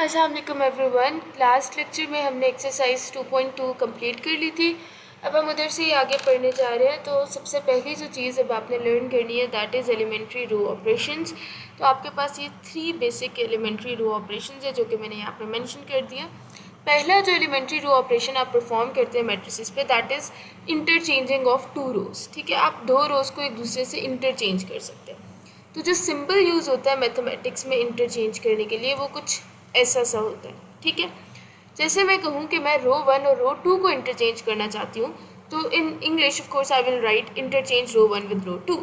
अस्सलाम वालेकुम everyone. Last lecture में हमने एक्सरसाइज 2.2 कंप्लीट कर ली थी। अब हम उधर से ही आगे पढ़ने जा रहे हैं। तो सबसे पहली जो चीज़ अब आपने लर्न करनी है that is elementary row operations. तो आपके पास ये 3 बेसिक एलिमेंट्री रो ऑपरेशंस है जो कि मैंने यहाँ पर मेंशन कर दिया। पहला जो एलिमेंट्री रो ऑपरेशन आप परफॉर्म करते हैं मैट्रिसेस पे दैट इज़ इंटरचेंजिंग ऑफ 2 रोज़। ठीक है, आप 2 रोज़ को एक दूसरे से इंटरचेंज कर सकते हैं। तो जो सिंपल यूज़ होता है मैथमेटिक्स में इंटरचेंज करने के लिए वो कुछ ऐसा सा होता है। ठीक है, जैसे मैं कहूँ कि मैं रो 1 और रो 2 को इंटरचेंज करना चाहती हूँ, तो in English of course I will write interchange row 1 with row 2,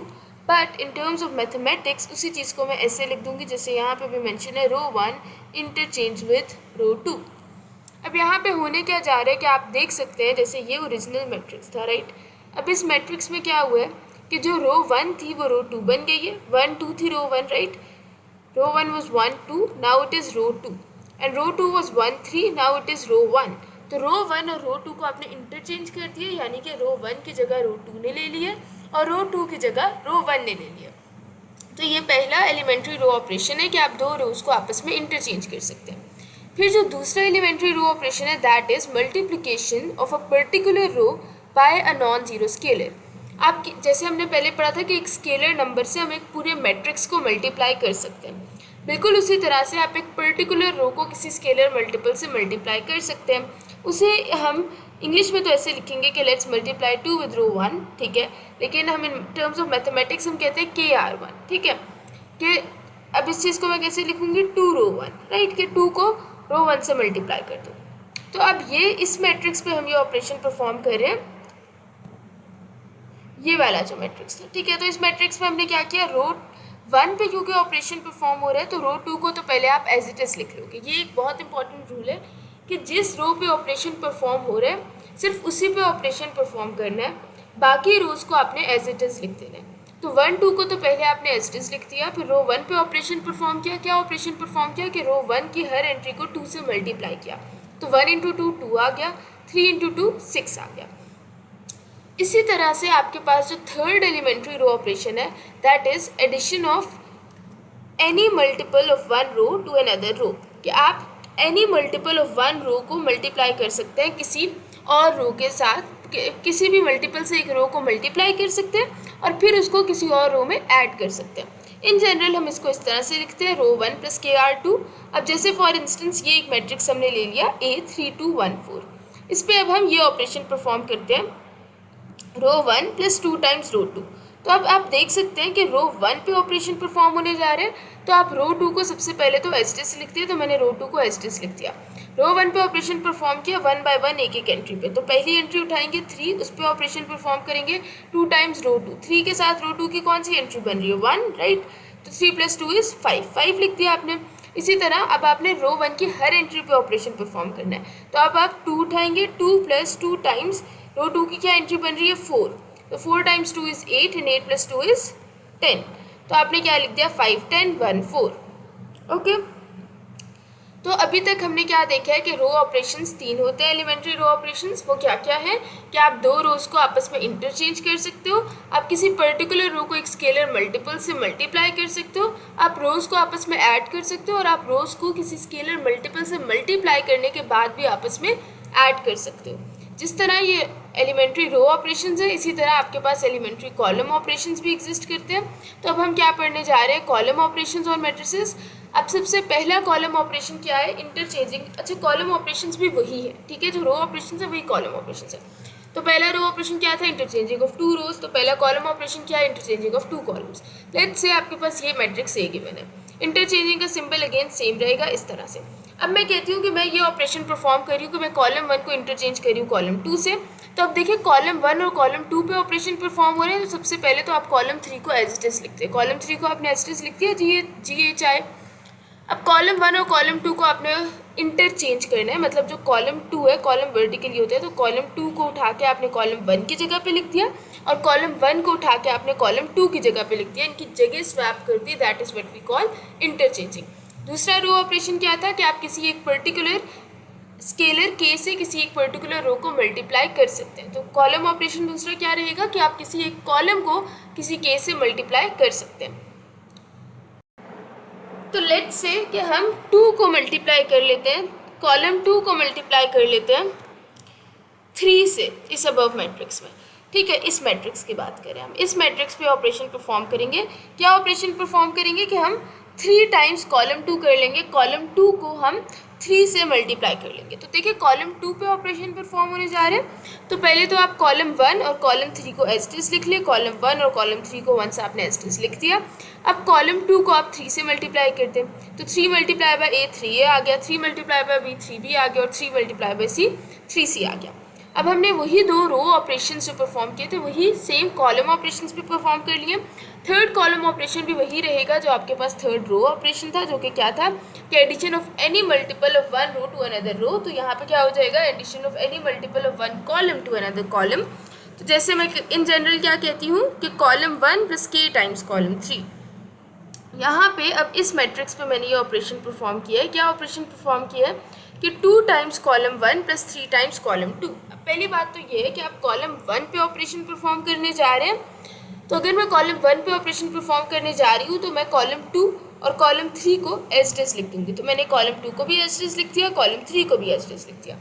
but in terms of mathematics उसी चीज़ को मैं ऐसे लिख दूँगी जैसे यहाँ पे भी मेंशन है रो 1 इंटरचेंज विद रो 2। अब यहाँ पे होने क्या जा रहा है कि आप देख सकते हैं जैसे ये ओरिजिनल मैट्रिक्स था, राइट। अब इस मैट्रिक्स में क्या हुआ है कि जो रो 1 थी वो रो 2 बन गई है। 1 2 थी row 1, right. Row 1 was 1 2, now it is row 2, and row 2 was 1 3, now it is row 1। तो रो 1 और रो 2 को आपने इंटरचेंज कर दिया, यानी कि रो 1 की जगह रो 2 ने ले लिया और रो 2 की जगह रो 1 ने ले लिया। तो ये पहला एलिमेंट्री रो ऑपरेशन है कि आप दो रोज को आपस में इंटरचेंज कर सकते हैं। फिर जो दूसरा एलिमेंट्री रो ऑपरेशन है that is multiplication of a particular row by a non zero scalar. आप जैसे हमने पहले पढ़ा था कि एक स्केलर नंबर से हम एक पूरे मैट्रिक्स को मल्टीप्लाई कर सकते हैं, बिल्कुल उसी तरह से आप एक पर्टिकुलर रो को किसी स्केलर मल्टीपल से मल्टीप्लाई कर सकते हैं। उसे हम इंग्लिश में तो ऐसे लिखेंगे कि लेट्स मल्टीप्लाई 2 विद रो 1, ठीक है, लेकिन हम इन टर्म्स ऑफ मैथमेटिक्स हम कहते हैं KR1, ठीक है। कि अब इस चीज़ को मैं कैसे लिखूंगी 2 रो 1, राइट, कि 2 को रो 1 से मल्टीप्लाई कर दो। तो अब ये इस मैट्रिक्स पे हम ये ऑपरेशन परफॉर्म कर रहे हैं, ये वाला जो मैट्रिक्स था, ठीक है। तो इस मैट्रिक्स में हमने क्या किया, रो 1 पे क्योंकि ऑपरेशन परफॉर्म हो रहा है तो रो 2 को तो पहले आप एज इट इज लिख लोगे। ये एक बहुत इंपॉर्टेंट रूल है कि जिस रो पे ऑपरेशन परफॉर्म हो रहा है सिर्फ उसी पे ऑपरेशन परफॉर्म करना है, बाकी रोज को आपने एज इट इज लिख देना है। तो 1 2 को तो पहले आपने एज इट इज लिख दिया, फिर रो 1 पे ऑपरेशन परफॉर्म किया। क्या ऑपरेशन परफॉर्म किया कि रो 1 की हर एंट्री को 2 से मल्टीप्लाई किया। तो 1 इंटू 2 2 आ गया, 3 इंटू 2 6 आ गया। इसी तरह से आपके पास जो थर्ड एलिमेंट्री रो ऑपरेशन है that is addition of any multiple of one row to another row. कि आप any multiple of one row को मल्टीप्लाई कर सकते हैं किसी और रो के साथ, किसी भी मल्टीपल से एक रो को मल्टीप्लाई कर सकते हैं और फिर उसको किसी और रो में ऐड कर सकते हैं। इन जनरल हम इसको इस तरह से लिखते हैं रो 1 प्लस KR2। अब जैसे फॉर इंस्टेंस ये एक मैट्रिक्स हमने ले लिया A3214, इस पर अब हम ये ऑपरेशन परफॉर्म करते हैं रो 1 प्लस 2 टाइम्स रो 2। तो अब आप देख सकते हैं कि रो 1 पे ऑपरेशन परफॉर्म होने जा रहे हैं, तो आप रो 2 को सबसे पहले तो एच डी से लिखते हैं, तो मैंने रो 2 को एच डी से लिख दिया। रो 1 पे ऑपरेशन परफॉर्म किया 1 बाय 1 एक एक एंट्री पे। तो पहली एंट्री उठाएंगे 3, उस पर ऑपरेशन परफॉर्म करेंगे 2 टाइम्स रो 2। 3 के साथ रो 2 की कौन सी एंट्री बन रही है 1, राइट। तो 3 प्लस 2 इज 5 लिख दिया आपने। इसी तरह अब आपने रो 1 की हर एंट्री पे ऑपरेशन परफॉर्म करना है। तो अब आप 2 उठाएंगे, 2 प्लस 2 टाइम्स रो 2 की क्या एंट्री बन रही है 4। तो 4 times 2 is 8 and 8 plus 2 is 10। तो आपने क्या लिख दिया 5 10 1 4। ओके, तो अभी तक हमने क्या देखा है कि रो ऑपरेशंस 3 होते हैं एलिमेंट्री रो ऑपरेशंस। वो क्या क्या है कि आप दो रोज को आपस में इंटरचेंज कर सकते हो, आप किसी पर्टिकुलर रो को एक स्केलर मल्टीपल से मल्टीप्लाई कर सकते हो, आप रोज को आपस में ऐड कर सकते हो और आप रोज को किसी स्केलर मल्टीपल से मल्टीप्लाई करने के बाद भी आपस में ऐड कर सकते हो। जिस तरह ये एलिमेंट्री रो ऑपरेशंस है, इसी तरह आपके पास एलिमेंट्री कॉलम ऑपरेशंस भी एग्जिस्ट करते हैं। तो अब हम क्या पढ़ने जा रहे हैं, कॉलम ऑपरेशंस और मैट्रिसेस। अब सबसे पहला कॉलम ऑपरेशन क्या है, इंटरचेंजिंग। अच्छा, कॉलम ऑपरेशंस भी वही है, ठीक है, जो रो ऑपरेशंस है वही कॉलम ऑपरेशंस है। तो पहला रो ऑपरेशन क्या था, इंटरचेंजिंग ऑफ 2 रोज। तो पहला कॉलम ऑपरेशन क्या है, interchanging of 2 columns. Let's say आपके पास ये मैट्रिक्स ए गिवन है, इंटरचेंजिंग का सिंबल अगेन सेम रहेगा इस तरह से। अब मैं कहती हूँ कि मैं ये ऑपरेशन परफॉर्म कर रही हूँ कि मैं कॉलम 1 को इंटरचेंज कर रही हूँ कॉलम 2 से। तो अब देखिए कॉलम 1 और कॉलम 2 पे ऑपरेशन परफॉर्म हो रहे हैं। तो सबसे पहले तो आप कॉलम 3 को एज इट इज लिखते हैं। कॉलम 3 को आपने एज इट इज लिख दिया GHI। अब कॉलम 1 और कॉलम 2 को आपने इंटरचेंज करना है, मतलब जो कॉलम 2 है, कॉलम वर्टिकली होता है, तो कॉलम 2 को उठा के आपने कॉलम 1 की जगह पे लिख दिया और कॉलम 1 को उठा के आपने कॉलम 2 की जगह पे लिख दिया। इनकी जगह स्वैप कर दी, that is what we call interchanging. दूसरा रो ऑपरेशन क्या था कि आप किसी एक पर्टिकुलर स्केलर के से किसी एक पर्टिकुलर रो को मल्टीप्लाई कर सकते हैं। तो कॉलम ऑपरेशन दूसरा क्या रहेगा कि आप किसी एक कॉलम को किसी के से मल्टीप्लाई कर सकते हैं। तो लेट्स से कि हम 2 को मल्टीप्लाई कर लेते हैं, कॉलम 2 को मल्टीप्लाई कर लेते हैं 3 से इस अबव मैट्रिक्स में। ठीक है, इस मैट्रिक्स की बात करें, हम इस मैट्रिक्स पे ऑपरेशन परफॉर्म करेंगे। क्या ऑपरेशन परफॉर्म करेंगे कि हम 3 टाइम्स कॉलम 2 कर लेंगे, कॉलम 2 को हम 3 से मल्टीप्लाई कर लेंगे। तो देखिए कॉलम 2 पे ऑपरेशन परफॉर्म होने जा रहे हैं। तो पहले तो आप कॉलम 1 और कॉलम 3 को एज इट इज लिख लें, कॉलम 1 और कॉलम 3 को 1 से आपने एज इट इज लिख दिया। अब कॉलम 2 को आप 3 से मल्टीप्लाई करते हैं, तो 3 मल्टीप्लाई बाय ए 3a आ गया, 3 मल्टीप्लाई बाय बी 3b आ गया और 3 मल्टीप्लाई बाय सी 3c आ गया। अब हमने वही 2 रो ऑपरेशन जो परफॉर्म किए थे वही सेम कॉलम ऑपरेशन भी परफॉर्म कर लिए। थर्ड कॉलम ऑपरेशन भी वही रहेगा जो आपके पास थर्ड रो ऑपरेशन था, जो कि क्या था कि addition of any multiple of one row to another row. तो यहाँ पे क्या हो जाएगा, addition of any multiple of one column to another column. तो जैसे मैं इन जनरल क्या कहती हूँ कि column 1 plus k times column 3। यहाँ पे अब इस मैट्रिक्स पे मैंने ये ऑपरेशन परफॉर्म किया है। क्या ऑपरेशन परफॉर्म किया है कि 2 times column 1 plus 3 times column 2। अब पहली बात तो ये है कि आप कॉलम 1 पे ऑपरेशन परफॉर्म करने जा रहे हैं। तो अगर मैं कॉलम 1 पे ऑपरेशन परफॉर्म करने जा रही हूँ तो मैं कॉलम 2 और कॉलम 3 को एज इट इज लिख दूँगी। तो मैंने कॉलम 2 को भी एज इट इज लिख दिया, कॉलम 3 को भी एज इट इज लिख दिया।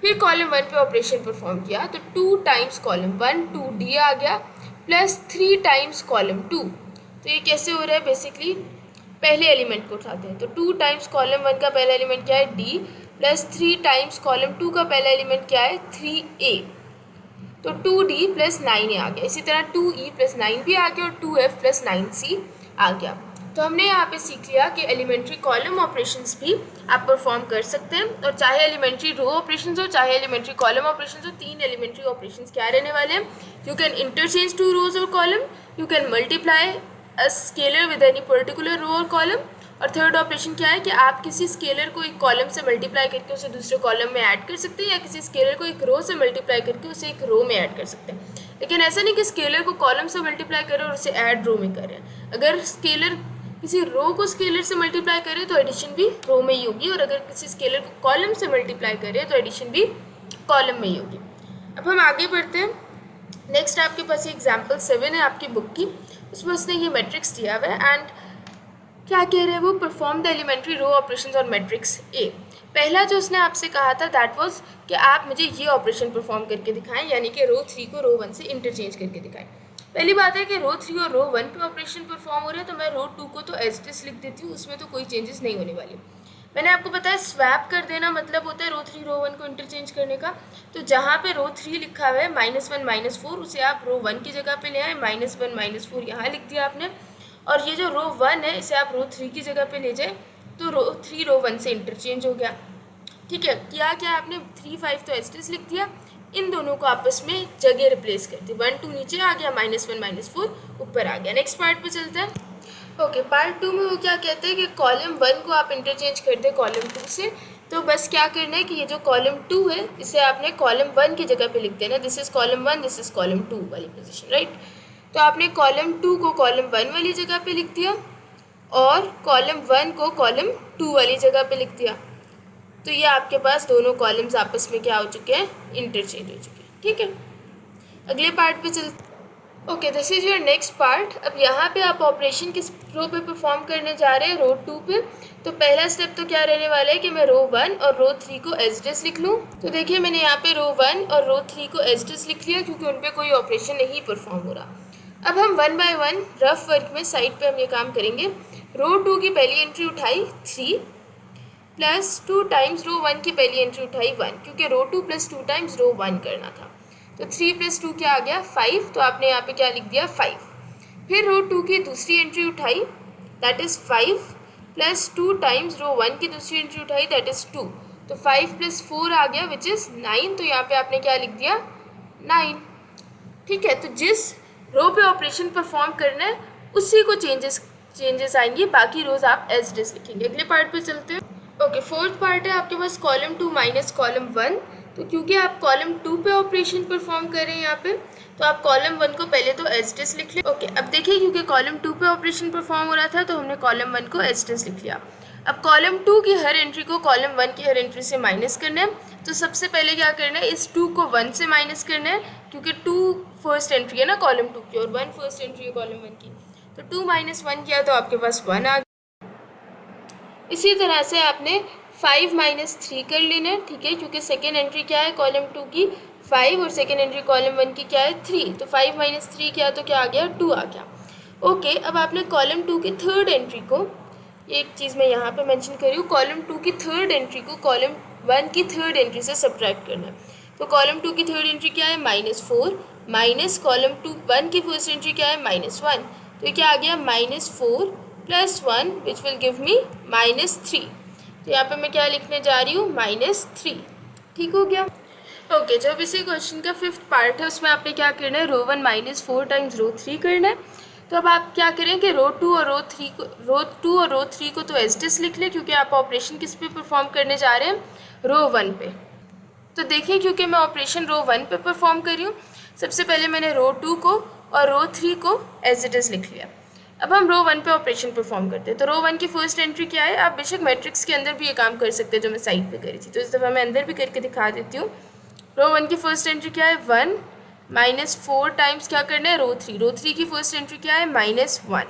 फिर कॉलम 1 पे ऑपरेशन परफॉर्म किया तो 2 टाइम्स कॉलम 1 2d आ गया प्लस 3 टाइम्स कॉलम 2। तो ये कैसे हो रहा है, बेसिकली पहले एलिमेंट को उठाते हैं। तो 2 टाइम्स कॉलम 1 का पहला एलिमेंट क्या है d, प्लस 3 टाइम्स कॉलम 2 का पहला एलिमेंट क्या है 3a। तो 2d प्लस 9a आ गया। इसी तरह 2e प्लस 9 भी आ गया और 2f प्लस 9c आ गया। तो हमने यहाँ पे सीख लिया कि एलिमेंट्री कॉलम ऑपरेशंस भी आप परफॉर्म कर सकते हैं, और चाहे एलिमेंट्री रो ऑपरेशंस हो चाहे एलिमेंट्री कॉलम ऑपरेशंस हो, 3 एलिमेंट्री ऑपरेशंस क्या रहने वाले हैं। यू कैन इंटरचेंज 2 रोज और column, you can multiply a scalar with any particular row और कॉलम, और थर्ड ऑपरेशन क्या है कि आप किसी स्केलर को एक कॉलम से मल्टीप्लाई करके उसे दूसरे कॉलम में ऐड कर सकते हैं, या किसी स्केलर को एक रो से मल्टीप्लाई करके उसे एक रो में ऐड कर सकते हैं। लेकिन ऐसा नहीं कि स्केलर को कॉलम से मल्टीप्लाई करें और उसे ऐड रो में करें। अगर स्केलर किसी रो को स्केलर से मल्टीप्लाई करें तो एडिशन भी रो में ही होगी, और अगर किसी स्केलर को कॉलम से मल्टीप्लाई करें तो एडिशन भी कॉलम में ही होगी। अब हम आगे बढ़ते हैं। नेक्स्ट आपके पास ये एग्जाम्पल 7 है आपकी बुक की, उसमें उसने ये मैट्रिक्स दिया हुआ है एंड क्या कह रहे हैं वो, perform the elementary row operations on matrix A. पहला जो उसने आपसे कहा था दैट वाज कि आप मुझे ये ऑपरेशन परफॉर्म करके दिखाएं, यानी कि रो 3 को रो 1 से इंटरचेंज करके दिखाएं। पहली बात है कि रो 3 और रो 1 पे ऑपरेशन परफॉर्म हो रहा है, तो मैं रो 2 को तो एज इट इज लिख देती हूँ, उसमें तो कोई चेंजेस नहीं होने वाली। मैंने आपको बताया स्वैप कर देना मतलब होता है रो 3 रो 1 को इंटरचेंज करने का। तो जहाँ पे रो 3 लिखा हुआ है -1 -4 उसे आप रो 1 की जगह पे ले आए, -1 -4 यहाँ लिख दिया आपने, और ये जो रो 1 है इसे आप रो 3 की जगह पे ले जाए तो रो 3 रो 1 से इंटरचेंज हो गया। ठीक है, क्या आपने 3 5 तो एज इट इज लिख दिया, इन दोनों को आपस में जगह रिप्लेस करते, 1 2 नीचे आ गया, -1 -4 ऊपर आ गया। नेक्स्ट पार्ट पे चलते हैं। ओके, पार्ट 2 में वो क्या कहते हैं कि कॉलम 1 को आप इंटरचेंज कर दे कॉलम 2 से। तो बस क्या करना है कि ये जो कॉलम 2 है इसे आपने कॉलम 1 की जगह पे लिख देना, this is column 1 this is column 2 वाली पोजीशन, राइट। तो आपने कॉलम 2 को कॉलम 1 वाली जगह पे लिख दिया और कॉलम 1 को कॉलम 2 वाली जगह पे लिख दिया। तो ये आपके पास दोनों कॉलम्स आपस में क्या हो चुके हैं, इंटरचेंज हो चुके हैं। ठीक है, अगले पार्ट पे चलते। Okay, this is your next part. अब यहाँ पे आप ऑपरेशन किस रो पे परफॉर्म करने जा रहे हैं, रो 2 पे। तो पहला स्टेप तो क्या रहने वाला है कि मैं रो 1 और रो 3 को एज इट इज लिख लूँ। तो देखिए मैंने यहाँ पे रो 1 और रो 3 को एज इट इज लिख लिया क्योंकि उन पर कोई ऑपरेशन नहीं परफॉर्म हो रहा। अब हम 1 बाय 1 रफ वर्क में साइड पे हम ये काम करेंगे। रो 2 की पहली एंट्री उठाई 3 प्लस 2 टाइम्स रो 1 की पहली एंट्री उठाई 1, क्योंकि रो 2 प्लस 2 टाइम्स रो 1 करना था। तो 3 प्लस 2 क्या आ गया 5, तो आपने यहाँ पे क्या लिख दिया 5। फिर रो 2 की दूसरी एंट्री उठाई that is 5 plus 2 times row 1 की दूसरी एंट्री उठाई दैट इज़ 2। तो 5 प्लस 4 आ गया विच इज़ 9। तो यहाँ पे आपने क्या लिख दिया 9। ठीक है, तो जिस रो पे ऑपरेशन परफॉर्म करना है उसी को चेंजेस आएंगे, बाकी रोज आप एज इट इज लिखेंगे। अगले पार्ट पे चलते हैं। ओके, फोर्थ पार्ट है आपके पास कॉलम 2 माइनस कॉलम 1। तो क्योंकि आप कॉलम 2 पे ऑपरेशन परफॉर्म कर रहे हैं यहाँ पे, तो आप कॉलम 1 को पहले तो एज इट इज लिख लें। ओके, अब देखिए क्योंकि कॉलम 2 पे ऑपरेशन परफॉर्म हो रहा था तो हमने कॉलम 1 को एज इट इज लिख लिया। अब कॉलम 2 की हर एंट्री को कॉलम 1 की हर एंट्री से माइनस करना है। तो सबसे पहले क्या करना है, इस 2 को 1 से माइनस करना है क्योंकि 2 फर्स्ट एंट्री है ना कॉलम 2 की और 1 फर्स्ट एंट्री है कॉलम 1 की। तो 2 - 1 किया तो आपके पास 1 आ गया। इसी तरह से आपने 5 माइनस 3 कर लेना है, ठीक है, क्योंकि सेकेंड एंट्री क्या है कॉलम 2 की 5 और सेकेंड एंट्री कॉलम 1 की क्या है 3, तो 5 माइनस 3 क्या, तो क्या आ गया 2 आ गया। ओके, अब आपने कॉलम 2 की थर्ड एंट्री को, एक चीज़ मैं यहाँ पे मेंशन कर रही हूँ, कॉलम 2 की थर्ड एंट्री को कॉलम 1 की थर्ड एंट्री से सब्ट्रैक्ट करना है। तो कॉलम 2 की थर्ड एंट्री क्या है -4 माइनस कॉलम 1 की फर्स्ट एंट्री क्या है -1, तो ये क्या आ गया -4 + 1 विच विल गिव मी -3। तो यहाँ पे मैं क्या लिखने जा रही हूँ -3, ठीक हो गया। ओके, जब इसी क्वेश्चन का 5th पार्ट है उसमें आपने क्या करना है रो 1 -4 टाइम्स रो 3 करना है। तो अब आप क्या करें कि रो 2 और रो 3 को तो एज इट इज लिख लें, क्योंकि आप ऑपरेशन किस पे परफॉर्म करने जा रहे हैं रो 1 पे। तो देखिए, क्योंकि मैं ऑपरेशन रो 1 पे परफॉर्म कर रही हूँ, सबसे पहले मैंने रो 2 को और रो 3 को एज इट इज़ लिख लिया। अब हम रो 1 पे ऑपरेशन परफॉर्म करते हैं। तो रो 1 की फर्स्ट एंट्री क्या है, आप बेशक मैट्रिक्स के अंदर भी ये काम कर सकते हैं जो मैं साइड पे करी थी, तो इस दफ़ा मैं अंदर भी करके दिखा देती हूँ। रो 1 की फर्स्ट एंट्री क्या है 1 -4 टाइम्स क्या करना है रो 3 की फर्स्ट एंट्री क्या है -1।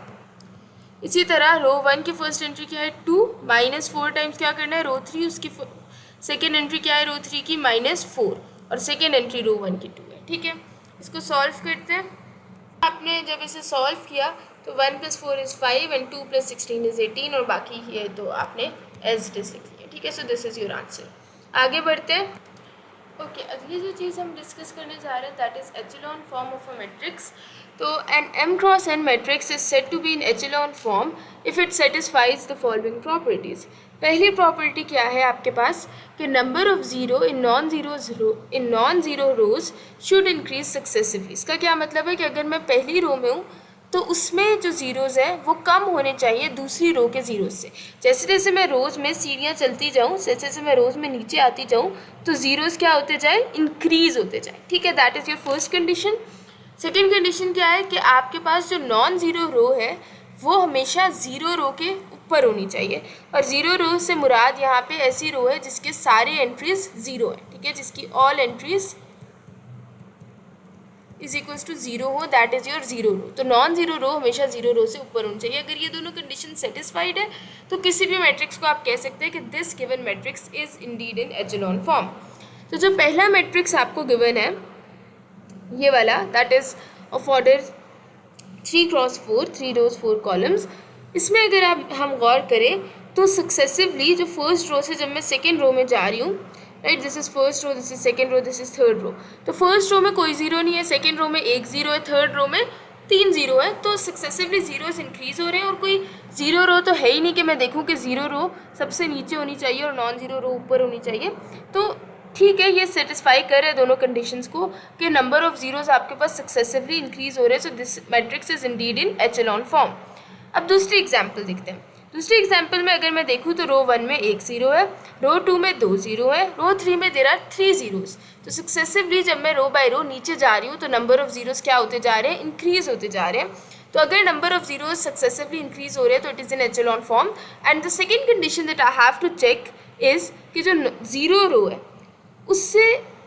इसी तरह रो 1 की फर्स्ट एंट्री क्या है 2 -4 टाइम्स क्या करना है रो 3, उसकी सेकेंड एंट्री क्या है रो 3 की -4 और सेकेंड एंट्री रो 1 की 2 है, ठीक है। इसको सॉल्व करते हैं। आपने जब इसे सॉल्व किया तो 1 + 4 = 5 एंड 2 + 16 = 18 और बाकी है तो आपने एज इट इज लिख लिया, ठीक है। सो दिस इज़ योर आंसर। आगे बढ़ते हैं। ओके, अगली जो चीज़ हम डिस्कस करने जा रहे हैं that is echelon form of a matrix. तो an m×n matrix is said to be in echelon form if it satisfies the following properties. पहली प्रॉपर्टी क्या है आपके पास कि number of zero in non zero rows should increase successively. इसका क्या मतलब है कि अगर मैं पहली रो में हूँ तो उसमें जो ज़ीरोज़ हैं वो कम होने चाहिए दूसरी रो के ज़ीरोज़ से। जैसे जैसे मैं रोज़ में सीढ़ियाँ चलती जाऊँ, जैसे जैसे मैं रोज़ में नीचे आती जाऊँ तो ज़ीरोज़ क्या होते जाए इंक्रीज़ होते जाए, ठीक है। That is your first condition. Second condition क्या है कि आपके पास जो नॉन ज़ीरो रो है वो हमेशा ज़ीरो रो के ऊपर होनी चाहिए, और ज़ीरो रो से मुराद यहाँ पे ऐसी रो है जिसके सारे एंट्रीज़ ज़ीरो हैं, ठीक है, जिसकी all entries is equals to zero हो, that is your zero row. तो नॉन जीरो रो हमेशा जीरो रो से ऊपर होनी चाहिए। अगर ये दोनों कंडीशन सेटिस्फाइड है तो किसी भी मैट्रिक्स को आप कह सकते हैं कि this given matrix is indeed in echelon form. तो जो पहला मैट्रिक्स आपको गिवन है ये वाला, that is of order 3×4, 3 rows 4 columns, इसमें अगर हम गौर करें तो सक्सेसिवली जो फर्स्ट रो से जब मैं सेकेंड रो में जा रही हूँ, right, this is first row, this is second row, this is third row, तो फर्स्ट रो में कोई ज़ीरो नहीं है, सेकेंड रो में एक ज़ीरो है, थर्ड रो में 3 ज़ीरो है, तो सक्सेसिवली ज़ीरोज़ इंक्रीज़ हो रहे हैं और कोई ज़ीरो रो तो है ही नहीं कि मैं देखूँ कि ज़ीरो रो सबसे नीचे होनी चाहिए और नॉन ज़ीरो रो ऊपर होनी चाहिए। तो ठीक है, ये सेटिस्फाई कर रहे हैं दोनों कंडीशंस को कि नंबर ऑफ जीरोस आपके पास सक्सेसिवली इंक्रीज हो रहे हैं। So this matrix is indeed in echelon form. अब दूसरी एग्जांपल देखते हैं। दूसरी एग्जांपल में अगर मैं देखूँ तो रो 1 में एक ज़ीरो है, रो 2 में 2 ज़ीरो है, रो 3 में देयर आर 3 ज़ीरोज़। तो सक्सेसिवली जब मैं रो बाय रो नीचे जा रही हूँ तो नंबर ऑफ जीरोस क्या होते जा रहे हैं, इंक्रीज होते जा रहे हैं। तो अगर number of zeros successively increase हो रहे हैं तो it is in echelon form. And the second condition that I have to check is कि जो ज़ीरो रो है उससे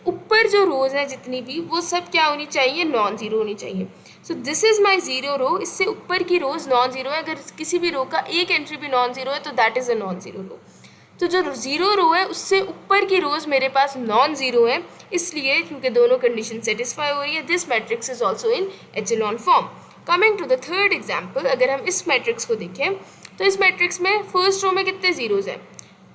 ऊपर जो रोज़ हैं जितनी भी वो सब क्या होनी चाहिए, नॉन ज़ीरो होनी चाहिए। So this is my zero row, इससे ऊपर की रोज़ नॉन ज़ीरो है। अगर किसी भी रो का एक एंट्री भी नॉन ज़ीरो है तो that is a non zero row. तो जो ज़ीरो रो है उससे ऊपर की रोज़ मेरे पास नॉन ज़ीरो है, इसलिए क्योंकि दोनों कंडीशन सेटिस्फाई हो रही है, this matrix is also in echelon form. Coming to the third example, अगर हम इस मैट्रिक्स को देखें तो इस मैट्रिक्स में फर्स्ट रो में कितने ज़ीरोज़ हैं,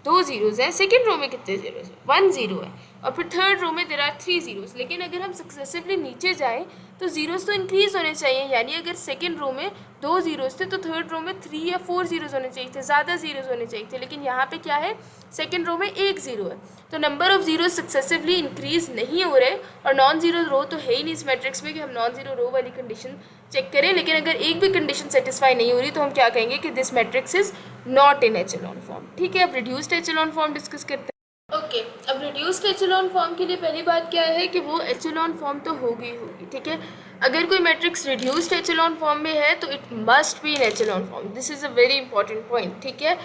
2 ज़ीरोज़ हैं, सेकेंड रो में कितने ज़ीरोज़ हैं, 1 ज़ीरो है, और फिर थर्ड रो में देयर आर 3 ज़ीरोज़। लेकिन अगर हम सक्सेसिवली नीचे जाएँ तो ज़ीरोज़ तो इंक्रीज़ होने चाहिए, यानी अगर सेकेंड रो में 2 ज़ीरोज़ थे तो थर्ड रो में 3 या 4 ज़ीरोज़ होने चाहिए थे, ज़्यादा ज़ीरोज़ होने चाहिए थे। लेकिन यहाँ पे क्या है, सेकेंड रो में एक ज़ीरो है, तो number of zeros successively increase नहीं हो रहे, और नॉन ज़ीरो रो तो है ही नहीं इस मैट्रिक्स में कि हम नॉन ज़ीरो रो वाली कंडीशन चेक करें। लेकिन अगर एक भी कंडीशन सेटिस्फाई नहीं हो रही तो हम क्या कहेंगे कि this matrix is not in echelon form. ठीक है, अब रिड्यूस्ड एचेलॉन फॉर्म डिस्कस करते हैं। ओके, अब रिड्यूस्ड एचेलॉन फॉर्म के लिए पहली बात क्या है कि वो एचेलॉन फॉर्म तो होगी, ठीक है। अगर कोई मैट्रिक्स रिड्यूस्ड एचेलॉन फॉर्म में है तो it must be in echelon form. This is a very important point, ठीक है,